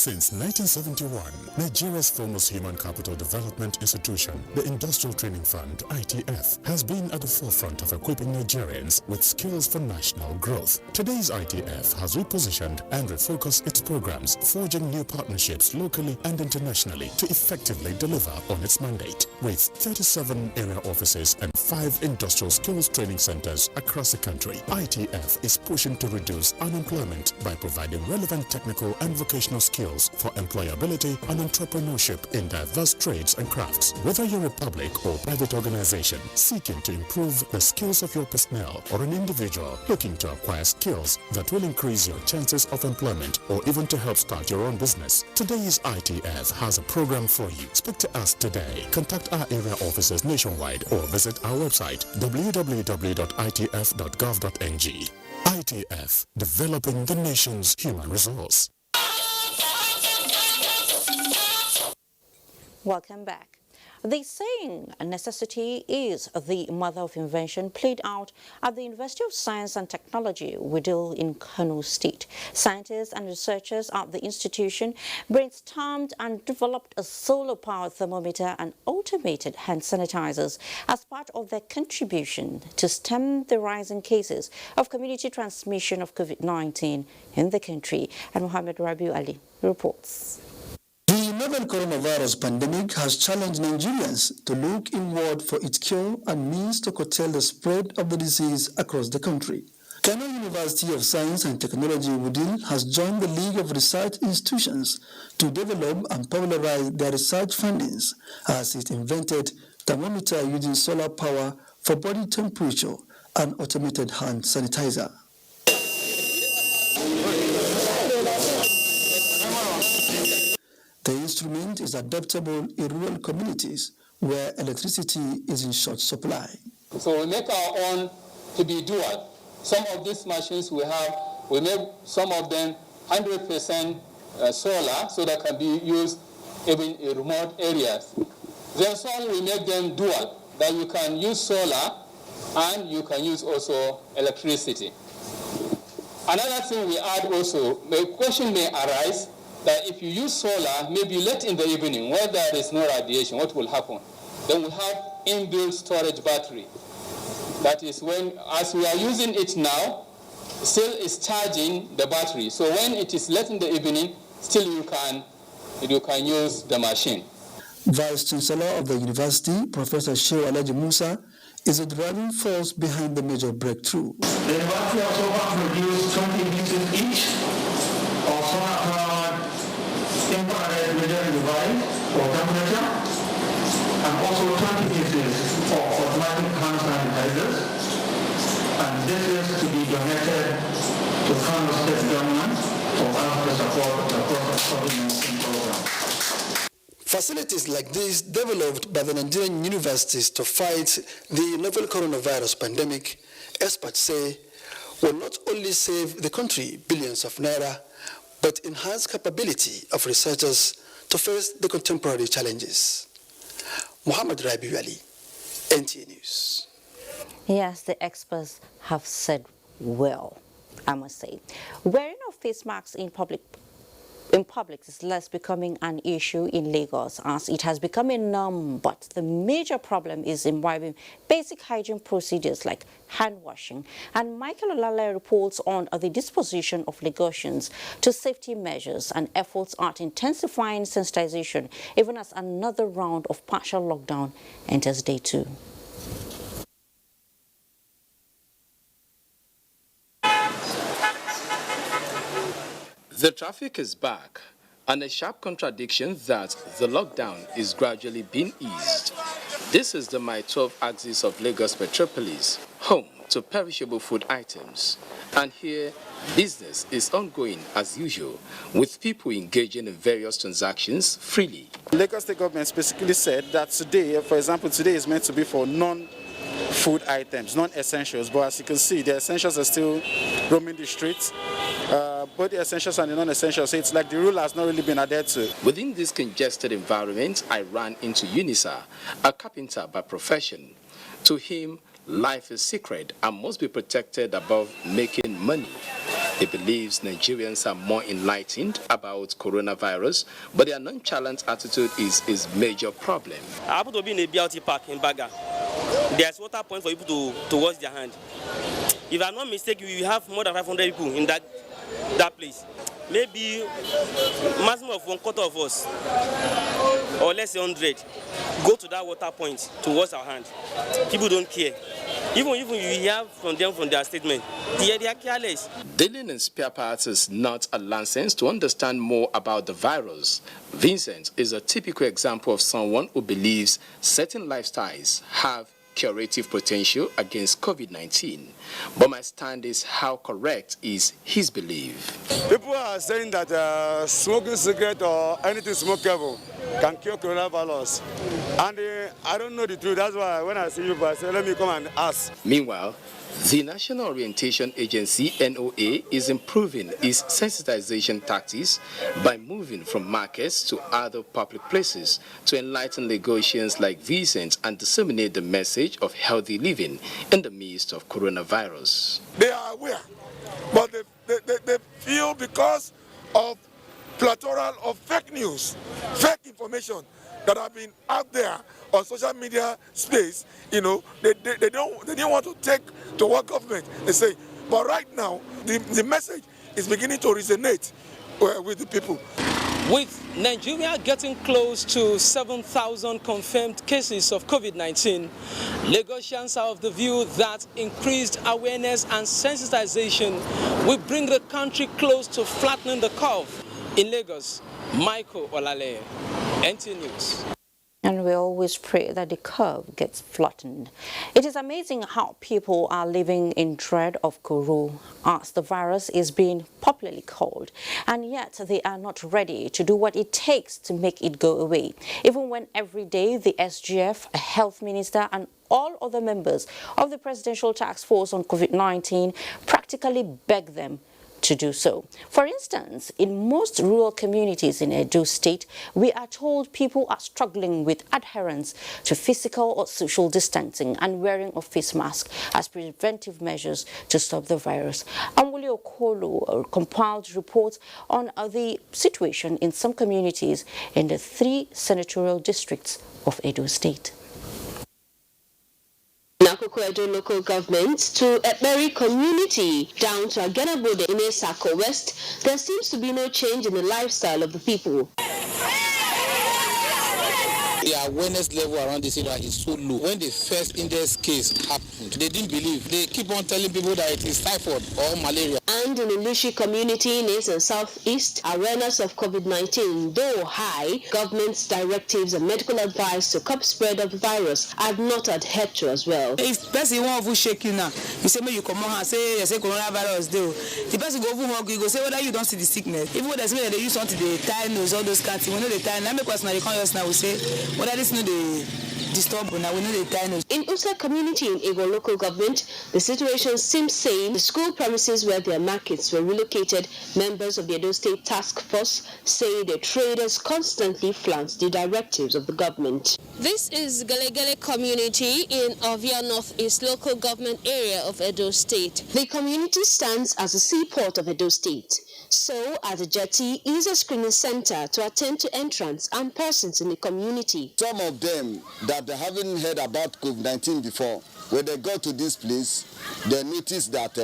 Since 1971, Nigeria's foremost human capital development institution, the Industrial Training Fund, ITF, has been at the forefront of equipping Nigerians with skills for national growth. Today's ITF has repositioned and refocused its programs, forging new partnerships locally and internationally to effectively deliver on its mandate. With 37 area offices and 5 industrial skills training centers across the country, ITF is pushing to reduce unemployment by providing relevant technical and vocational skills for employability and entrepreneurship in diverse trades and crafts. Whether you're a public or private organization seeking to improve the skills of your personnel or an individual looking to acquire skills that will increase your chances of employment or even to help start your own business, today's ITF has a program for you. Speak to us today. Contact our area offices nationwide or visit our website www.itf.gov.ng. ITF, developing the nation's human resource. Welcome back. The saying, necessity is the mother of invention, played out at the University of Science and Technology, Wudil in Kano State. Scientists and researchers at the institution brainstormed and developed a solar-powered thermometer and automated hand sanitizers as part of their contribution to stem the rising cases of community transmission of COVID-19 in the country. And Mohammed Rabiu Ali reports. The novel coronavirus pandemic has challenged Nigerians to look inward for its cure and means to curtail the spread of the disease across the country. Kano University of Science and Technology Wudil has joined the League of Research Institutions to develop and popularize their research findings as it invented thermometer using solar power for body temperature and automated hand sanitizer. The instrument is adaptable in rural communities where electricity is in short supply. So we make our own to be dual. Some of these machines we make some of them 100% solar, so that can be used even in remote areas. Then some we make them dual, that you can use solar and you can use also electricity. Another thing we add also, the question may arise that if you use solar, maybe late in the evening, where there is no radiation, what will happen? Then we have inbuilt storage battery. That is when, as we are using it now, still is charging the battery. So when it is late in the evening, still you can use the machine. Vice Chancellor of the university, Professor Shehu Alhaji Musa, is a driving force behind the major breakthrough. The university also produced 20 pieces each of solar-powered infrared measuring device for temperature, and also 20 pieces of automatic hand sanitizers. And this is to be donated to Kano State government for us to support the COVID-19 program. Facilities like these, developed by the Nigerian universities to fight the novel coronavirus pandemic, experts say, will not only save the country billions of naira, but enhance capability of researchers to face the contemporary challenges. Muhammad Rabiu Ali, NTA News. Yes, the experts have said well, I must say. Wearing of face masks in public is less becoming an issue in Lagos as it has become a norm, but the major problem is imbibing basic hygiene procedures like hand washing. And Michael Olale reports on the disposition of Lagosians to safety measures, and efforts at intensifying sensitization even as another round of partial lockdown enters day 2. The traffic is back, and a sharp contradiction that the lockdown is gradually being eased. This is the Mile 12 axis of Lagos Metropolis, home to perishable food items. And here, business is ongoing as usual, with people engaging in various transactions freely. Lagos State government specifically said that today, for example, today is meant to be for food items, non-essentials. But as you can see, the essentials are still roaming the streets. Both the essentials and the non-essentials, so it's like the rule has not really been adhered to. Within this congested environment, I ran into Unisa, a carpenter by profession. To him, life is sacred and must be protected above making money. He believes Nigerians are more enlightened about coronavirus, but their nonchalant attitude is his major problem. I happen to be in a BLT park in Baga. There's water point for people to wash their hand. If I'm not mistaken, we have more than 500 people in that place. Maybe maximum of 1/4 of us, or less than 100, go to that water point to wash our hand. People don't care. Even we hear from them from their statement, they are careless. Dealing in spare parts is not a license to understand more about the virus. Vincent is a typical example of someone who believes certain lifestyles have curative potential against COVID-19. But my stand is how correct is his belief. People are saying that smoking cigarette or anything smokable can cure coronavirus. And I don't know the truth. That's why when I see you, I say, let me come and ask. Meanwhile, the National Orientation Agency, NOA, is improving its sensitization tactics by moving from markets to other public places to enlighten Lagosians like Vincent and disseminate the message of healthy living in the midst of coronavirus. They are aware, but they feel because of plethora of fake news, fake information that have been out there on social media space, they didn't want to take to what government they say. But right now, the message is beginning to resonate with the people. With Nigeria getting close to 7,000 confirmed cases of COVID-19, Lagosians are of the view that increased awareness and sensitization will bring the country close to flattening the curve. In Lagos, Michael Olale, NT News. And we always pray that the curve gets flattened. It is amazing how people are living in dread of Koro, as the virus is being popularly called, and yet they are not ready to do what it takes to make it go away. Even when every day the SGF, a health minister, and all other members of the Presidential Task Force on COVID-19 practically beg them to do so. For instance, in most rural communities in Edo State, we are told people are struggling with adherence to physical or social distancing and wearing of face masks as preventive measures to stop the virus. Amwuli Okolo compiled reports on the situation in some communities in the 3 senatorial districts of Edo State. Nakoko Edo local government to Eberi community down to Agenabode in Esako West, there seems to be no change in the lifestyle of the people. The awareness level around this area is so low. When the first index case happened, they didn't believe. They keep on telling people that it is typhoid or malaria. And in the Lushi community in East and Southeast, awareness of COVID-19, though high, government's directives and medical advice to curb spread of the virus are not adhered to as well. If person want to shake you now, you say me you come on and say coronavirus do. The person go over hug you go say whether you don't see the sickness. Even there's me they use something they tie nose all those cats. We know the time. Now make us now they come us now we say whether this no the disturb now we know the time. In Usa community in Ego local government, the situation seems sane. The school premises where their markets were relocated, members of the Edo State Task Force say the traders constantly flouts the directives of the government. This is Gelegele community in Ovia Northeast local government area of Edo State. The community stands as a seaport of Edo State. So, at the jetty is a screening center to attend to entrants and persons in the community. Some of them that they haven't heard about COVID-19 before, when they go to this place, they notice that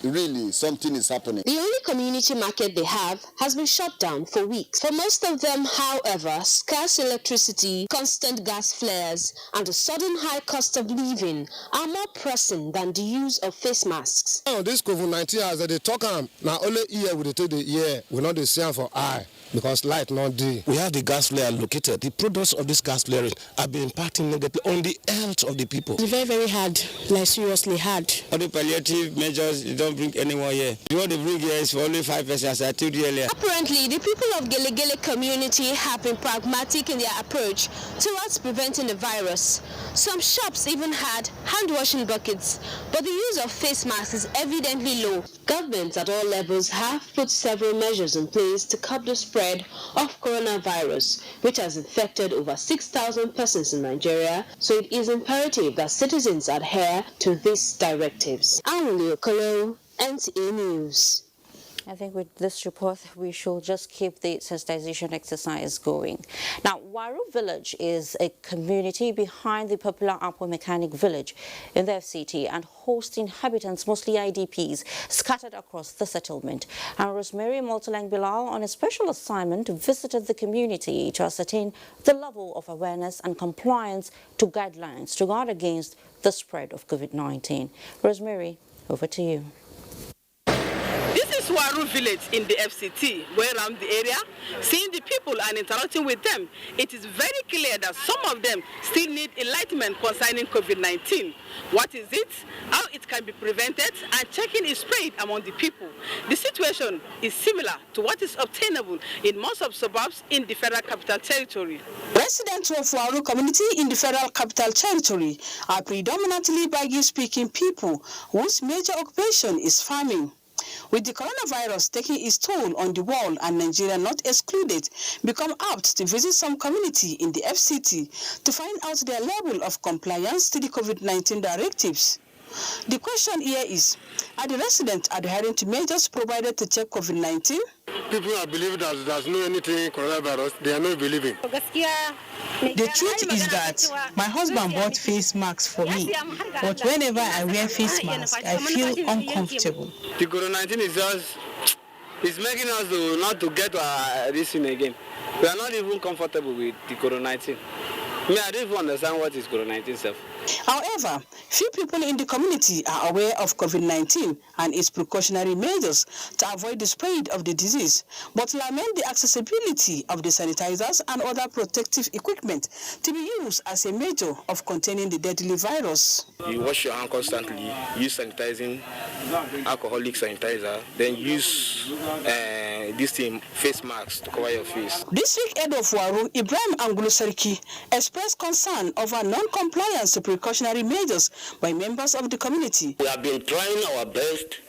really something is happening. The only community market they have has been shut down for weeks. For most of them, however, scarce electricity, constant gas flares, and the sudden high cost of living are more pressing than the use of face masks. This COVID-19, as they talk, now only ear will take the ear, will not the same for eye. because light not there. We have the gas flare located. The products of this gas flaring have been impacting negatively on the health of the people. It's very, very hard, like seriously hard. All the palliative measures, you don't bring anyone here. What they bring here is for only 5%, as I told you earlier. Apparently, the people of Gele community have been pragmatic in their approach towards preventing the virus. Some shops even had hand-washing buckets, but the use of face masks is evidently low. Governments at all levels have put several measures in place to curb the spread of coronavirus, which has infected over 6,000 persons in Nigeria, so it is imperative that citizens adhere to these directives. I'm Leo Kolo, NTA News. I think with this report, we should just keep the sensitization exercise going. Now, Waru Village is a community behind the popular Apple Mechanic Village in the FCT and hosts inhabitants, mostly IDPs, scattered across the settlement. And Rosemary Multilang Bilal, on a special assignment, visited the community to ascertain the level of awareness and compliance to guidelines to guard against the spread of COVID-19. Rosemary, over to you. This is Waru Village in the FCT, where around the area, seeing the people and interacting with them, it is very clear that some of them still need enlightenment concerning COVID-19. What is it, how it can be prevented, and checking is spread among the people. The situation is similar to what is obtainable in most of suburbs in the Federal Capital Territory. Residents of Waru community in the Federal Capital Territory are predominantly Bagi-speaking people whose major occupation is farming. With the coronavirus taking its toll on the world and Nigeria not excluded, become apt to visit some community in the FCT to find out their level of compliance to the COVID-19 directives. The question here is, are the residents adhering to measures provided to check COVID-19? People are believing that there's no anything coronavirus. They are not believing. The truth is that my husband bought face masks for me, but whenever I wear face mask, I feel uncomfortable. The COVID-19 is just, it's making us not to get this thing again. We are not even comfortable with the COVID-19. I don't even understand what is COVID-19 itself. However, few people in the community are aware of COVID-19 and its precautionary measures to avoid the spread of the disease, but lament the accessibility of the sanitizers and other protective equipment to be used as a measure of containing the deadly virus. You wash your hands constantly, use sanitizing, alcoholic sanitizer, then use this thing, face masks to cover your face. District Head of Waru, Ibrahim Angulu-Sarki, expressed concern over non-compliance to precautionary measures by members of the community. We have been trying our best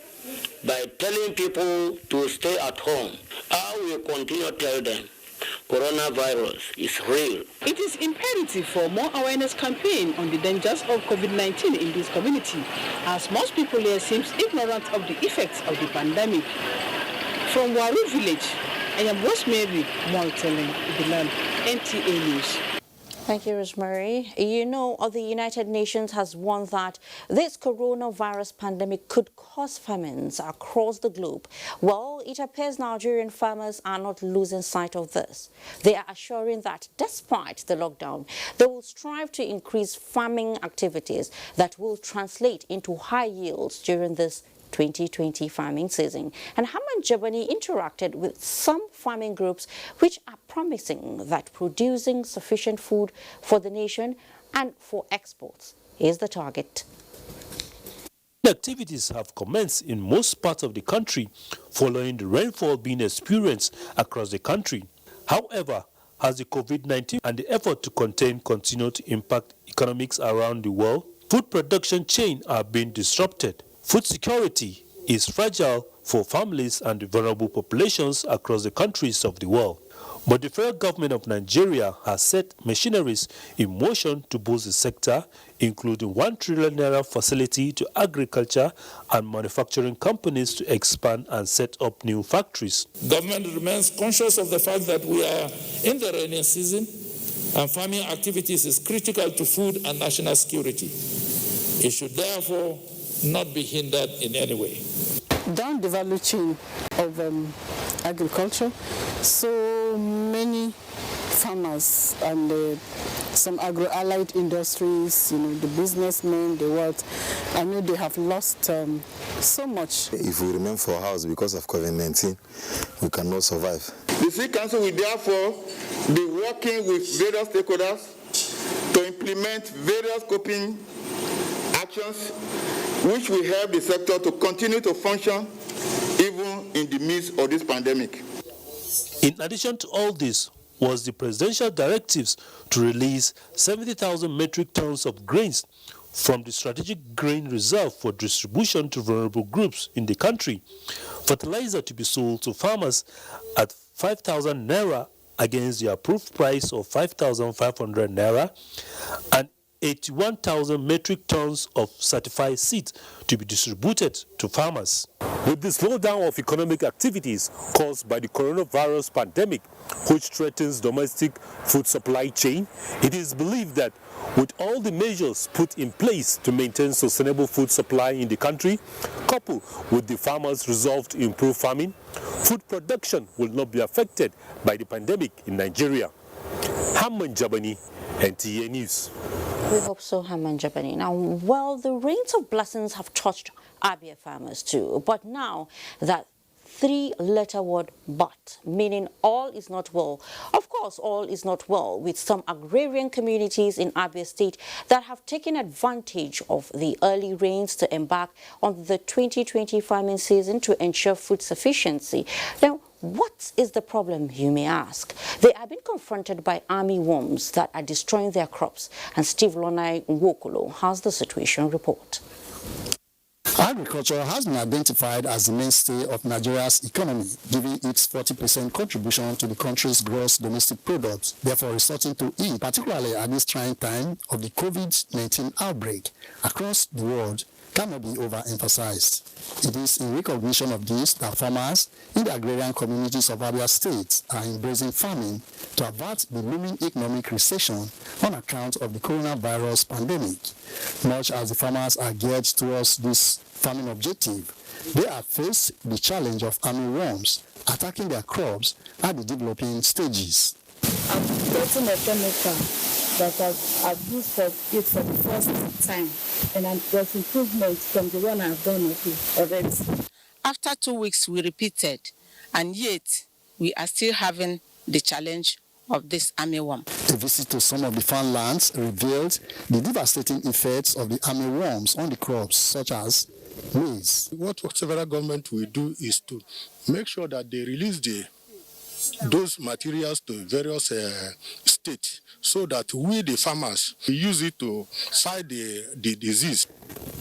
by telling people to stay at home. I will continue to tell them coronavirus is real. It is imperative for more awareness campaign on the dangers of COVID-19 in this community, as most people here seem ignorant of the effects of the pandemic. From Waru Village, I am Rosemary Multilang Bilal, NTA News. Thank you, Rosemary. You know, the United Nations has warned that this coronavirus pandemic could cause famines across the globe. Well, it appears Nigerian farmers are not losing sight of this. They are assuring that despite the lockdown, they will strive to increase farming activities that will translate into high yields during this 2020 farming season. And Haman Jabani interacted with some farming groups which are promising that producing sufficient food for the nation and for exports is the target. Activities have commenced in most parts of the country following the rainfall being experienced across the country. However, as the COVID-19 and the effort to contain continue to impact economics around the world, food production chains are being disrupted. Food security is fragile for families and the vulnerable populations across the countries of the world. But the federal government of Nigeria has set machineries in motion to boost the sector, including 1 trillion naira facility to agriculture and manufacturing companies to expand and set up new factories. Government remains conscious of the fact that we are in the rainy season and farming activities is critical to food and national security. It should therefore not be hindered in any way. Down the value chain of agriculture, so many farmers and some agro-allied industries, the businessmen, the what. I know they have lost so much. If we remain for house because of COVID-19, we cannot survive. The City Council will therefore be working with various stakeholders to implement various coping actions which will help the sector to continue to function even in the midst of this pandemic. In addition to all this was the presidential directives to release 70,000 metric tons of grains from the strategic grain reserve for distribution to vulnerable groups in the country, fertilizer to be sold to farmers at 5,000 naira against the approved price of 5,500 naira, and 81,000 metric tons of certified seeds to be distributed to farmers. With the slowdown of economic activities caused by the coronavirus pandemic, which threatens domestic food supply chain, it is believed that with all the measures put in place to maintain sustainable food supply in the country, coupled with the farmers' resolve to improve farming, food production will not be affected by the pandemic in Nigeria. Hamman Jabani, NTA News. We hope so, Hamman Jabani. Now, well, the rains of blessings have touched Abia farmers too, but now that three-letter word but, meaning all is not well. Of course, all is not well with some agrarian communities in Abia State that have taken advantage of the early rains to embark on the 2020 farming season to ensure food sufficiency. Now, what is the problem, you may ask? They have been confronted by army worms that are destroying their crops, and Steve Lonai Nwokolo has the situation report. Agriculture has been identified as the mainstay of Nigeria's economy, giving its 40% contribution to the country's gross domestic product, therefore resorting to it, particularly at this trying time of the COVID-19 outbreak across the world, cannot be overemphasized. It is in recognition of this that farmers in the agrarian communities of Abia State are embracing farming to avert the looming economic recession on account of the coronavirus pandemic. Much as the farmers are geared towards this farming objective, they are faced the challenge of armyworms attacking their crops at the developing stages. I'm getting a chemical that I've used for it for the first time, and there's improvement from the one I've done already. After 2 weeks, we repeated, and yet we are still having the challenge of this armyworm. A visit to some of the farmlands revealed the devastating effects of the armyworms on the crops, such as maize. What several government will do is to make sure that they release those materials to various states, so that we, the farmers, we use it to fight the disease.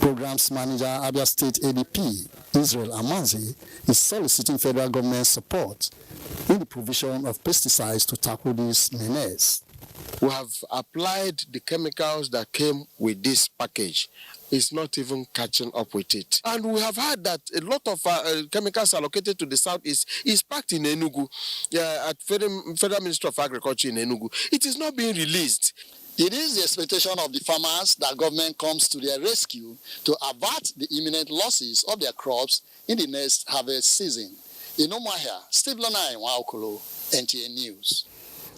Programs Manager, Abia State ADP, Israel Amanzi, is soliciting federal government support in the provision of pesticides to tackle this menace. We have applied the chemicals that came with this package. It's not even catching up with it. And we have heard that a lot of chemicals allocated to the southeast is packed in Enugu, at Federal Ministry of Agriculture in Enugu. It is not being released. It is the expectation of the farmers that government comes to their rescue to avert the imminent losses of their crops in the next harvest season. In Omaha, Steve Lonai Nwokolo, NTA News.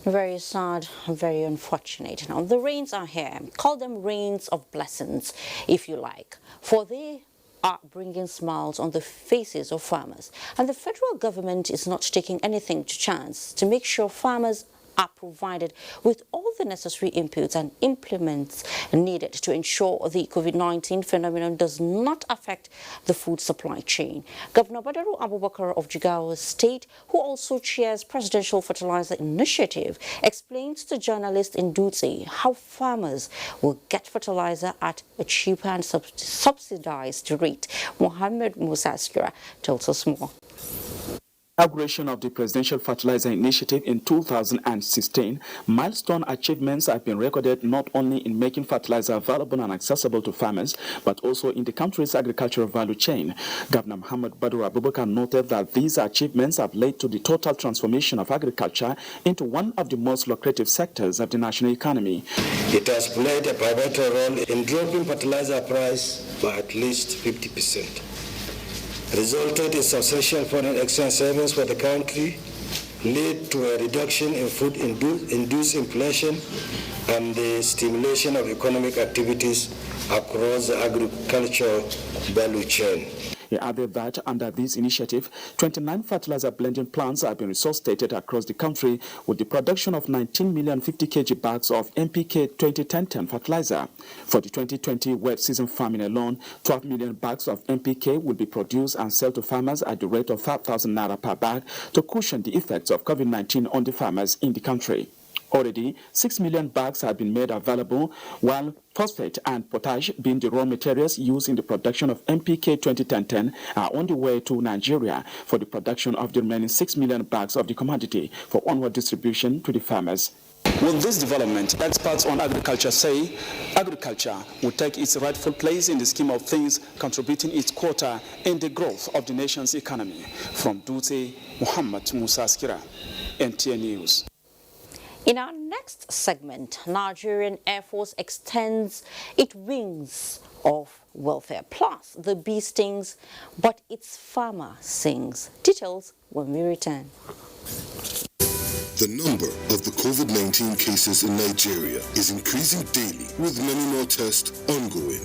Very sad, very unfortunate. Now, the rains are here. Call them rains of blessings, if you like, for they are bringing smiles on the faces of farmers. And the federal government is not taking anything to chance to make sure farmers are provided with all the necessary inputs and implements needed to ensure the COVID-19 phenomenon does not affect the food supply chain. Governor Badaru Abubakar of Jigawa State, who also chairs Presidential Fertilizer Initiative, explains to journalists in Dutse how farmers will get fertilizer at a cheaper and subsidized rate. Mohammed Musaskira tells us more. Inauguration of the Presidential Fertilizer Initiative in 2016, milestone achievements have been recorded not only in making fertilizer available and accessible to farmers, but also in the country's agricultural value chain. Governor Muhammad Badru Abubakar noted that these achievements have led to the total transformation of agriculture into one of the most lucrative sectors of the national economy. It has played a pivotal role in dropping fertilizer price by at least 50%. Resulted in substantial foreign exchange savings for the country lead to a reduction in food-induced inflation and the stimulation of economic activities across the agricultural value chain. He added that under this initiative, 29 fertilizer blending plants have been resuscitated across the country with the production of 19 million 50 kg bags of NPK 2010 fertilizer. For the 2020 wet season farming alone, 12 million bags of NPK will be produced and sold to farmers at the rate of 5,000 naira per bag to cushion the effects of COVID-19 on the farmers in the country. Already, 6 million bags have been made available, while phosphate and potash, being the raw materials used in the production of NPK 2010, are on the way to Nigeria for the production of the remaining 6 million bags of the commodity for onward distribution to the farmers. With this development, experts on agriculture say agriculture will take its rightful place in the scheme of things, contributing its quota in the growth of the nation's economy. From Dutse, Muhammad Musa Skira, NTN News. In our next segment, Nigerian Air Force extends its wings of welfare. Plus, the bee stings, but its farmer sings. Details when we return. The number of the COVID-19 cases in Nigeria is increasing daily, with many more tests ongoing.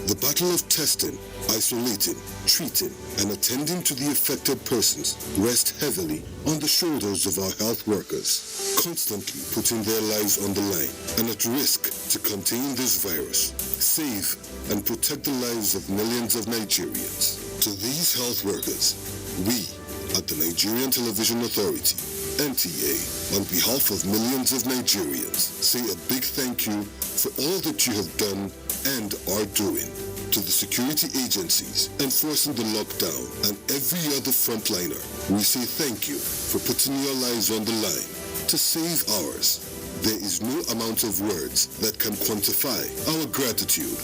The battle of testing, isolating, treating, and attending to the affected persons rests heavily on the shoulders of our health workers, constantly putting their lives on the line and at risk to contain this virus, save and protect the lives of millions of Nigerians. To these health workers, we at the Nigerian Television Authority, NTA, on behalf of millions of Nigerians, say a big thank you for all that you have done and are doing. To the security agencies enforcing the lockdown and every other frontliner, we say thank you for putting your lives on the line to save ours. There is no amount of words that can quantify our gratitude.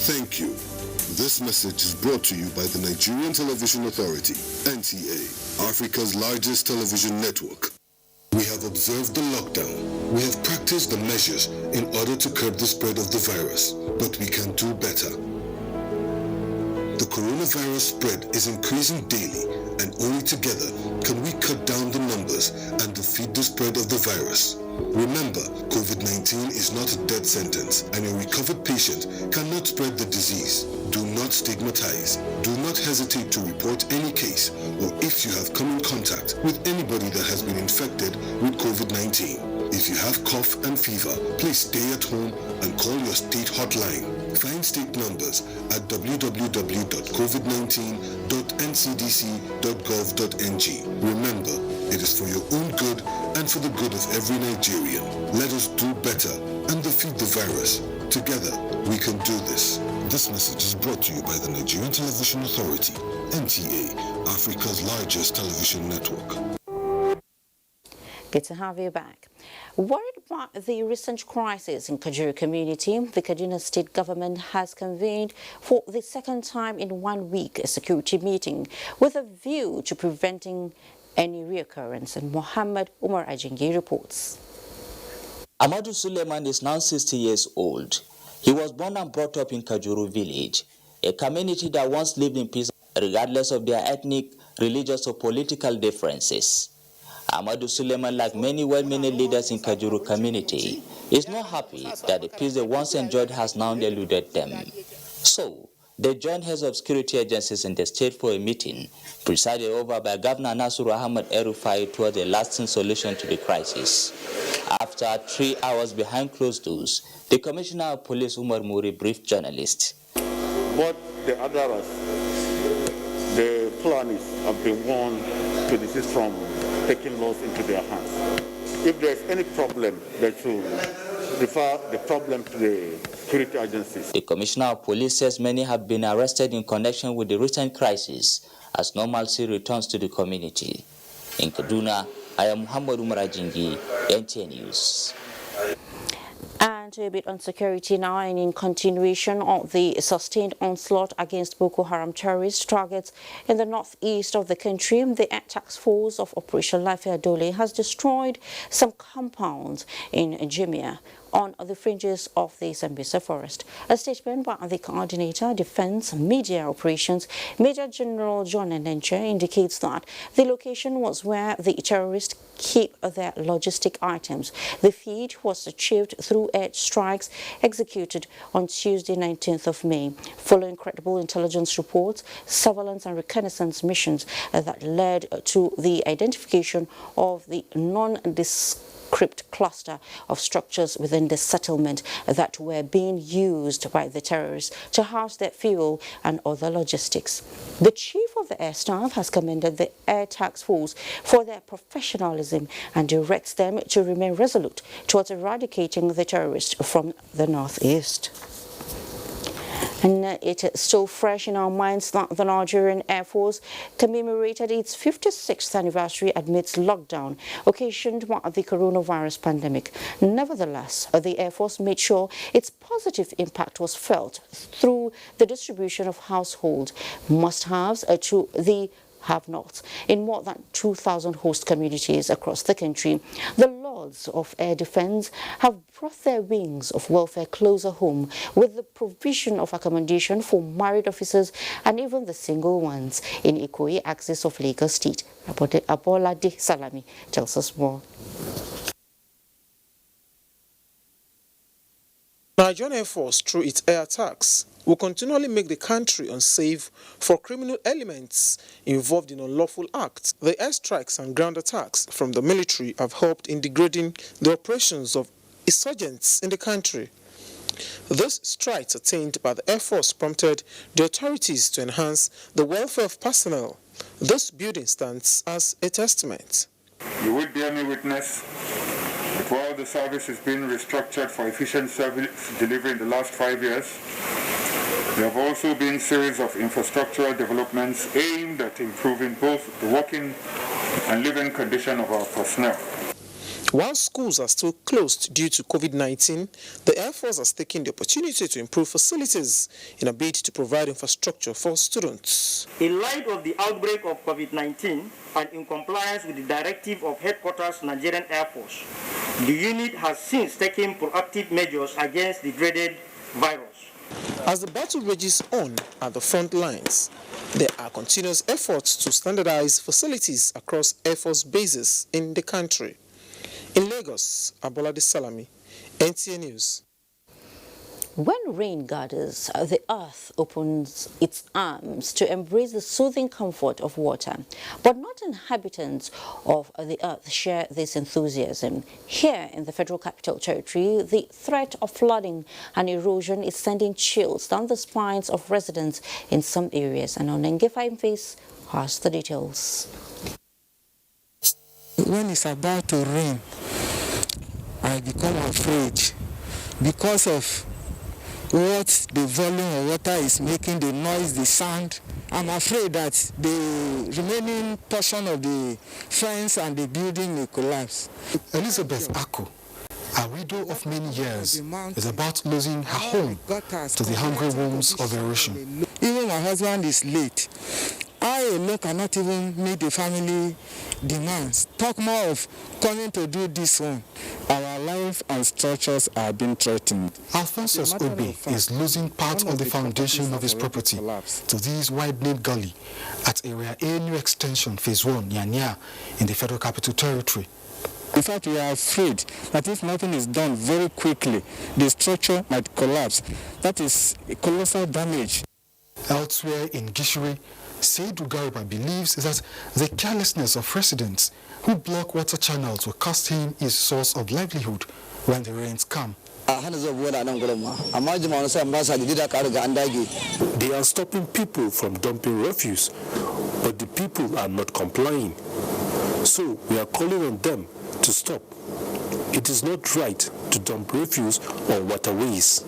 Thank you. This message is brought to you by the Nigerian Television Authority, NTA, Africa's largest television network. We have observed the lockdown. We have practiced the measures in order to curb the spread of the virus, but we can do better. The coronavirus spread is increasing daily, and only together can we cut down the numbers and defeat the spread of the virus. Remember, COVID-19 is not a death sentence, and a recovered patient cannot spread the disease. Do not stigmatize. Do not hesitate to report any case, or if you have come in contact with anybody that has been infected with COVID-19. If you have cough and fever, please stay at home and call your state hotline. Find state numbers at www.covid19.ncdc.gov.ng. Remember, it is for your own good and for the good of every Nigerian. Let us do better and defeat the virus. Together, we can do this. This message is brought to you by the Nigerian Television Authority, NTA, Africa's largest television network. Good to have you back. Worried about the recent crisis in Kajuru community, the Kaduna state government has convened for the second time in 1 week a security meeting with a view to preventing any reoccurrence. And Muhammad Umar reports. Amadou Suleiman is now 60 years old. He was born and brought up in Kajuru village, a community that once lived in peace regardless of their ethnic, religious or political differences. Amadou Suleiman, like many well-meaning leaders in Kajuru community, is not happy that the peace they once enjoyed has now eluded them. So, they joined heads of security agencies in the state for a meeting, presided over by Governor Nasuru Ahmed El-Rufai towards a lasting solution to the crisis. After 3 hours behind closed doors, the Commissioner of Police Umar briefed journalists. But the others, the Fulanis have been warned to desist from taking laws into their hands. If there's any problem, they should refer the problem to the security agencies. The Commissioner of Police says many have been arrested in connection with the recent crisis as normalcy returns to the community. In Kaduna, I am Muhammad Umar NTN News. And a bit on security now, and in continuation of the sustained onslaught against Boko Haram terrorist targets in the northeast of the country, the Air Task Force of Operation Lafayette Dole has destroyed some compounds in Jimia, on the fringes of the Sambisa forest. A statement by the Coordinator, Defense, Media Operations, Major General John Enenche, indicates that the location was where the terrorists keep their logistic items. The feed was achieved through air strikes executed on Tuesday, 19th of May, following credible intelligence reports, surveillance and reconnaissance missions that led to the identification of the nondescript cluster of structures within the settlement that were being used by the terrorists to house their fuel and other logistics. The Chief of the Air Staff has commended the Air Task Force for their professionalism and directs them to remain resolute towards eradicating the terrorists from the northeast. And it is still fresh in our minds that the Nigerian Air Force commemorated its 56th anniversary amidst lockdown occasioned by the coronavirus pandemic. Nevertheless, the Air Force made sure its positive impact was felt through the distribution of household must-haves to the have-nots in more than 2,000 host communities across the country. The Lords of Air Defense have brought their wings of welfare closer home with the provision of accommodation for married officers and even the single ones in Ikoyi axis of Lagos State. Abolade Salami tells us more. Nigerian Air Force, through its air attacks, will continually make the country unsafe for criminal elements involved in unlawful acts. The airstrikes and ground attacks from the military have helped in degrading the operations of insurgents in the country. These strides attained by the Air Force prompted the authorities to enhance the welfare of personnel. This building stands as a testament. You will bear me witness that while the service has been restructured for efficient service delivery in the last 5 years, there have also been a series of infrastructural developments aimed at improving both the working and living condition of our personnel. While schools are still closed due to COVID-19, the Air Force has taken the opportunity to improve facilities in a bid to provide infrastructure for students. In light of the outbreak of COVID-19 and in compliance with the directive of Headquarters Nigerian Air Force, the unit has since taken proactive measures against the dreaded virus. As the battle rages on at the front lines, there are continuous efforts to standardize facilities across Air Force bases in the country. In Lagos, Abolade Salami, NTA News. When rain gathers, the earth opens its arms to embrace the soothing comfort of water. But not inhabitants of the earth share this enthusiasm. Here in the Federal Capital Territory, the threat of flooding and erosion is sending chills down the spines of residents in some areas. And Onengefa Face has the details. When it's about to rain, I become afraid because of what the volume of water is making, the noise, the sound. I'm afraid that the remaining portion of the fence and the building will collapse. Elizabeth Ako, a widow of many years, is about losing her home to the hungry wounds of erosion. Even my husband is late. I alone cannot even meet the family demands. Talk more of coming to do this one. Our life and structures are being threatened. Alphonsus Obi is losing part of the foundation of his property to this widening gully at Area A New Extension Phase 1, Nyanya, in the Federal Capital Territory. In fact, we are afraid that if nothing is done very quickly, the structure might collapse. That is a colossal damage. Elsewhere in Gishiri, Saidu Garba believes that the carelessness of residents who block water channels will cost him his source of livelihood when the rains come. They are stopping people from dumping refuse, but the people are not complying. So we are calling on them to stop. It is not right to dump refuse on waterways.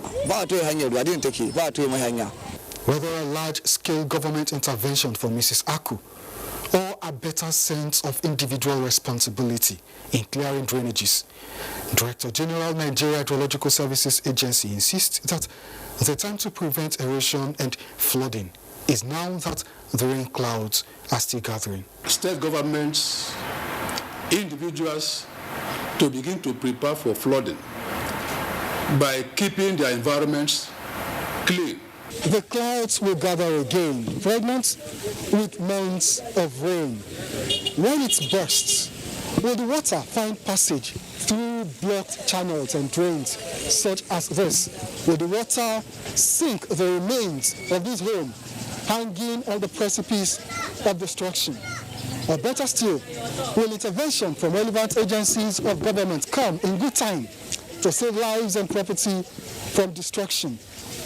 Whether a large-scale government intervention for Mrs. Aku or a better sense of individual responsibility in clearing drainages, Director General Nigeria Hydrological Services Agency insists that the time to prevent erosion and flooding is now that the rain clouds are still gathering. State governments, individuals, to begin to prepare for flooding. by keeping their environments clean. The clouds will gather again, pregnant with months of rain. When it bursts, will the water find passage through blocked channels and drains such as this? Will the water sink the remains of this home hanging on the precipice of destruction? Or better still, will intervention from relevant agencies of government come in good time to save lives and property from destruction?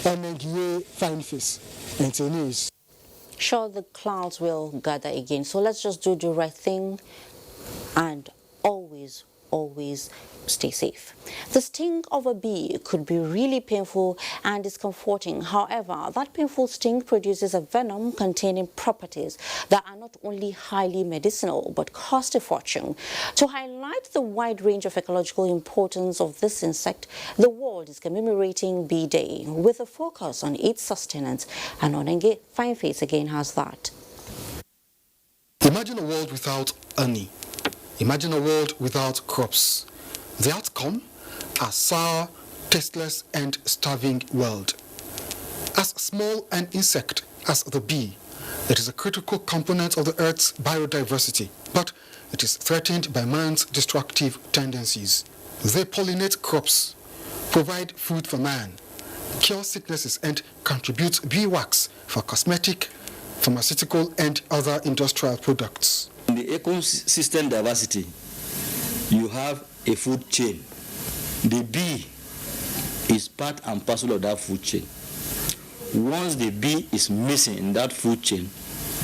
Nigerian fine face. NTA News. Sure, the clouds will gather again. So let's just do the right thing and always stay safe. The sting of a bee could be really painful and discomforting. However, that painful sting produces a venom containing properties that are not only highly medicinal but cost a fortune. To highlight the wide range of ecological importance of this insect, the world is commemorating Bee Day with a focus on its sustenance, and Onenge Fine Face again has that. Imagine a world without honey. Imagine a world without crops. The outcome? A sour, tasteless, and starving world. As small an insect as the bee, it is a critical component of the Earth's biodiversity, but it is threatened by man's destructive tendencies. They pollinate crops, provide food for man, cure sicknesses, and contribute beeswax for cosmetic, pharmaceutical, and other industrial products. In the ecosystem diversity, you have a food chain. The bee is part and parcel of that food chain. Once the bee is missing in that food chain,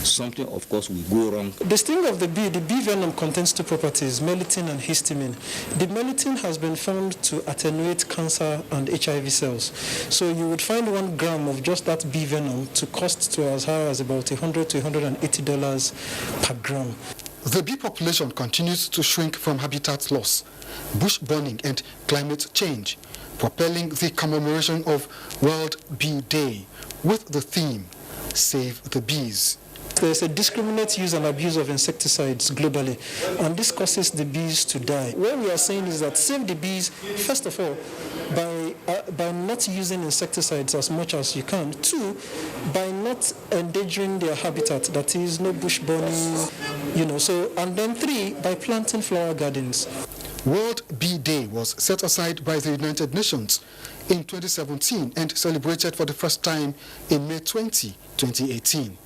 something of course will go wrong. The sting of the bee venom contains two properties, melittin and histamine. The melittin has been found to attenuate cancer and HIV cells. So you would find 1 gram of just that bee venom to cost to as high as about $100 to $180 per gram. The bee population continues to shrink from habitat loss, bush burning, and climate change, propelling the commemoration of World Bee Day with the theme, Save the Bees. There's a discriminate use and abuse of insecticides globally, and this causes the bees to die. What we are saying is that save the bees, first of all, by not using insecticides as much as you can. 2, by not endangering their habitat, that is, no bush burning, and then 3, by planting flower gardens. World Bee Day was set aside by the United Nations in 2017 and celebrated for the first time in May 2018.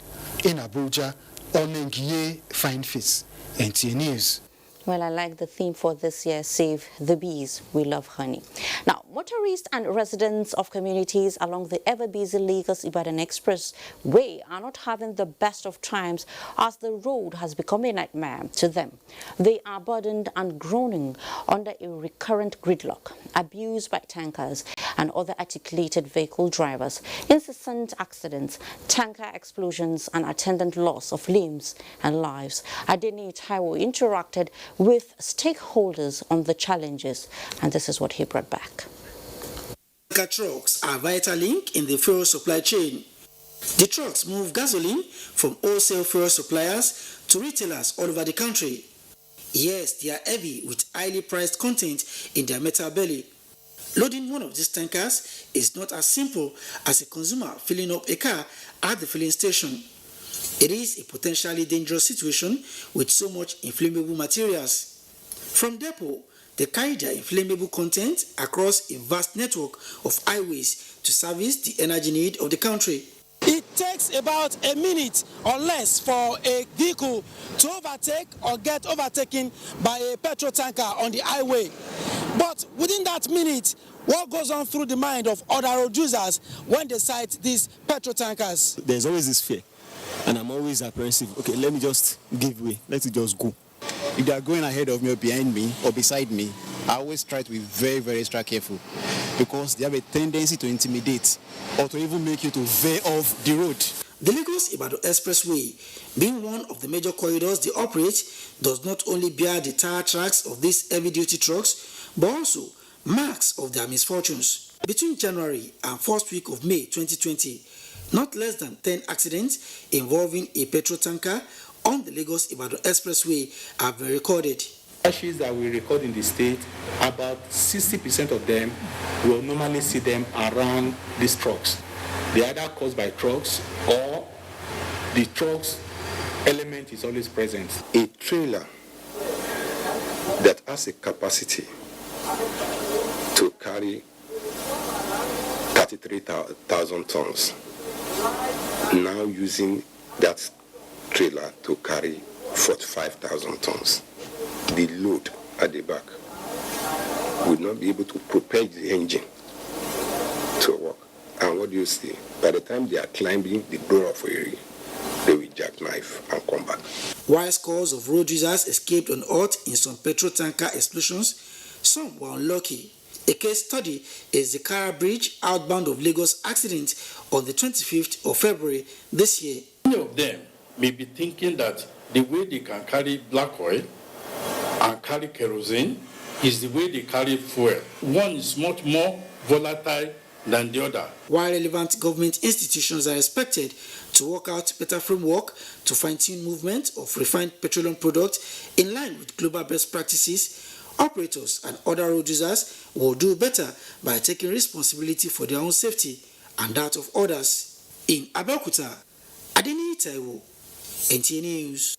In Abuja, Onengiye Fine Face, NTA News. Well, I like the theme for this year, Save the Bees, We Love Honey. Now, motorists and residents of communities along the ever-busy Lagos-Ibadan Expressway are not having the best of times as the road has become a nightmare to them. They are burdened and groaning under a recurrent gridlock, abused by tankers and other articulated vehicle drivers, incessant accidents, tanker explosions, and attendant loss of limbs and lives. Adeni Taiwo interacted with stakeholders on the challenges, and this is what he brought back. Tanker trucks are a vital link in the fuel supply chain. The trucks move gasoline from wholesale fuel suppliers to retailers all over the country. Yes, they are heavy with highly priced content in their metal belly. Loading one of these tankers is not as simple as a consumer filling up a car at the filling station. It is a potentially dangerous situation with so much inflammable materials. From depot, they carry their inflammable content across a vast network of highways to service the energy need of the country. It takes about a minute or less for a vehicle to overtake or get overtaken by a petrol tanker on the highway. But within that minute, what goes on through the mind of other road users when they sight these petrol tankers? There's always this fear, and I'm always apprehensive. Okay, let me just give way. Let it just go. If they are going ahead of me or behind me or beside me, I always try to be very, very extra careful because they have a tendency to intimidate or to even make you to veer off the road. The Lagos-Ibadan Expressway, being one of the major corridors they operate, does not only bear the tire tracks of these heavy-duty trucks, but also marks of their misfortunes. Between January and first week of May 2020, not less than 10 accidents involving a petrol tanker on the Lagos-Ibadan Expressway have been recorded. Crashes that we record in the state, about 60% of them, we'll normally see them around these trucks. They are either caused by trucks or the trucks element is always present. A trailer that has a capacity to carry 33,000 tons, now using that trailer to carry 45,000 tons. The load at the back would not be able to propel the engine to work. And what do you see? By the time they are climbing the door of area, they will jackknife and come back. While scores of road users escaped unhurt in some petrol tanker explosions, some were unlucky. A case study is the Kara Bridge outbound of Lagos accident on the 25th of February this year. Many of them may be thinking that the way they can carry black oil and carry kerosene is the way they carry fuel. One is much more volatile than the other. While relevant government institutions are expected to work out better framework to fine-tune movement of refined petroleum products in line with global best practices, operators and other road users will do better by taking responsibility for their own safety and that of others. In Abuja, Adeni Taiwo, NTA News.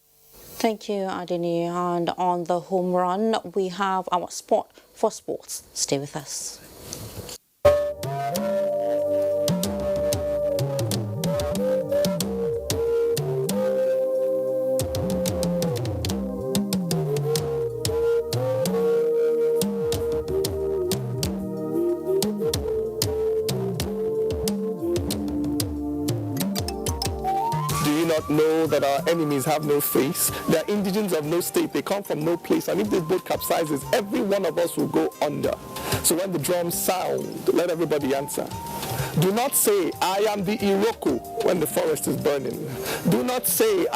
Thank you, Adeni. And on the home run, we have our spot for sports. Stay with us. Know that our enemies have no face. They are indigents of no state. They come from no place. And if this boat capsizes, every one of us will go under. So when the drums sound, let everybody answer. Do not say, I am the Iroko when the forest is burning. Do not say,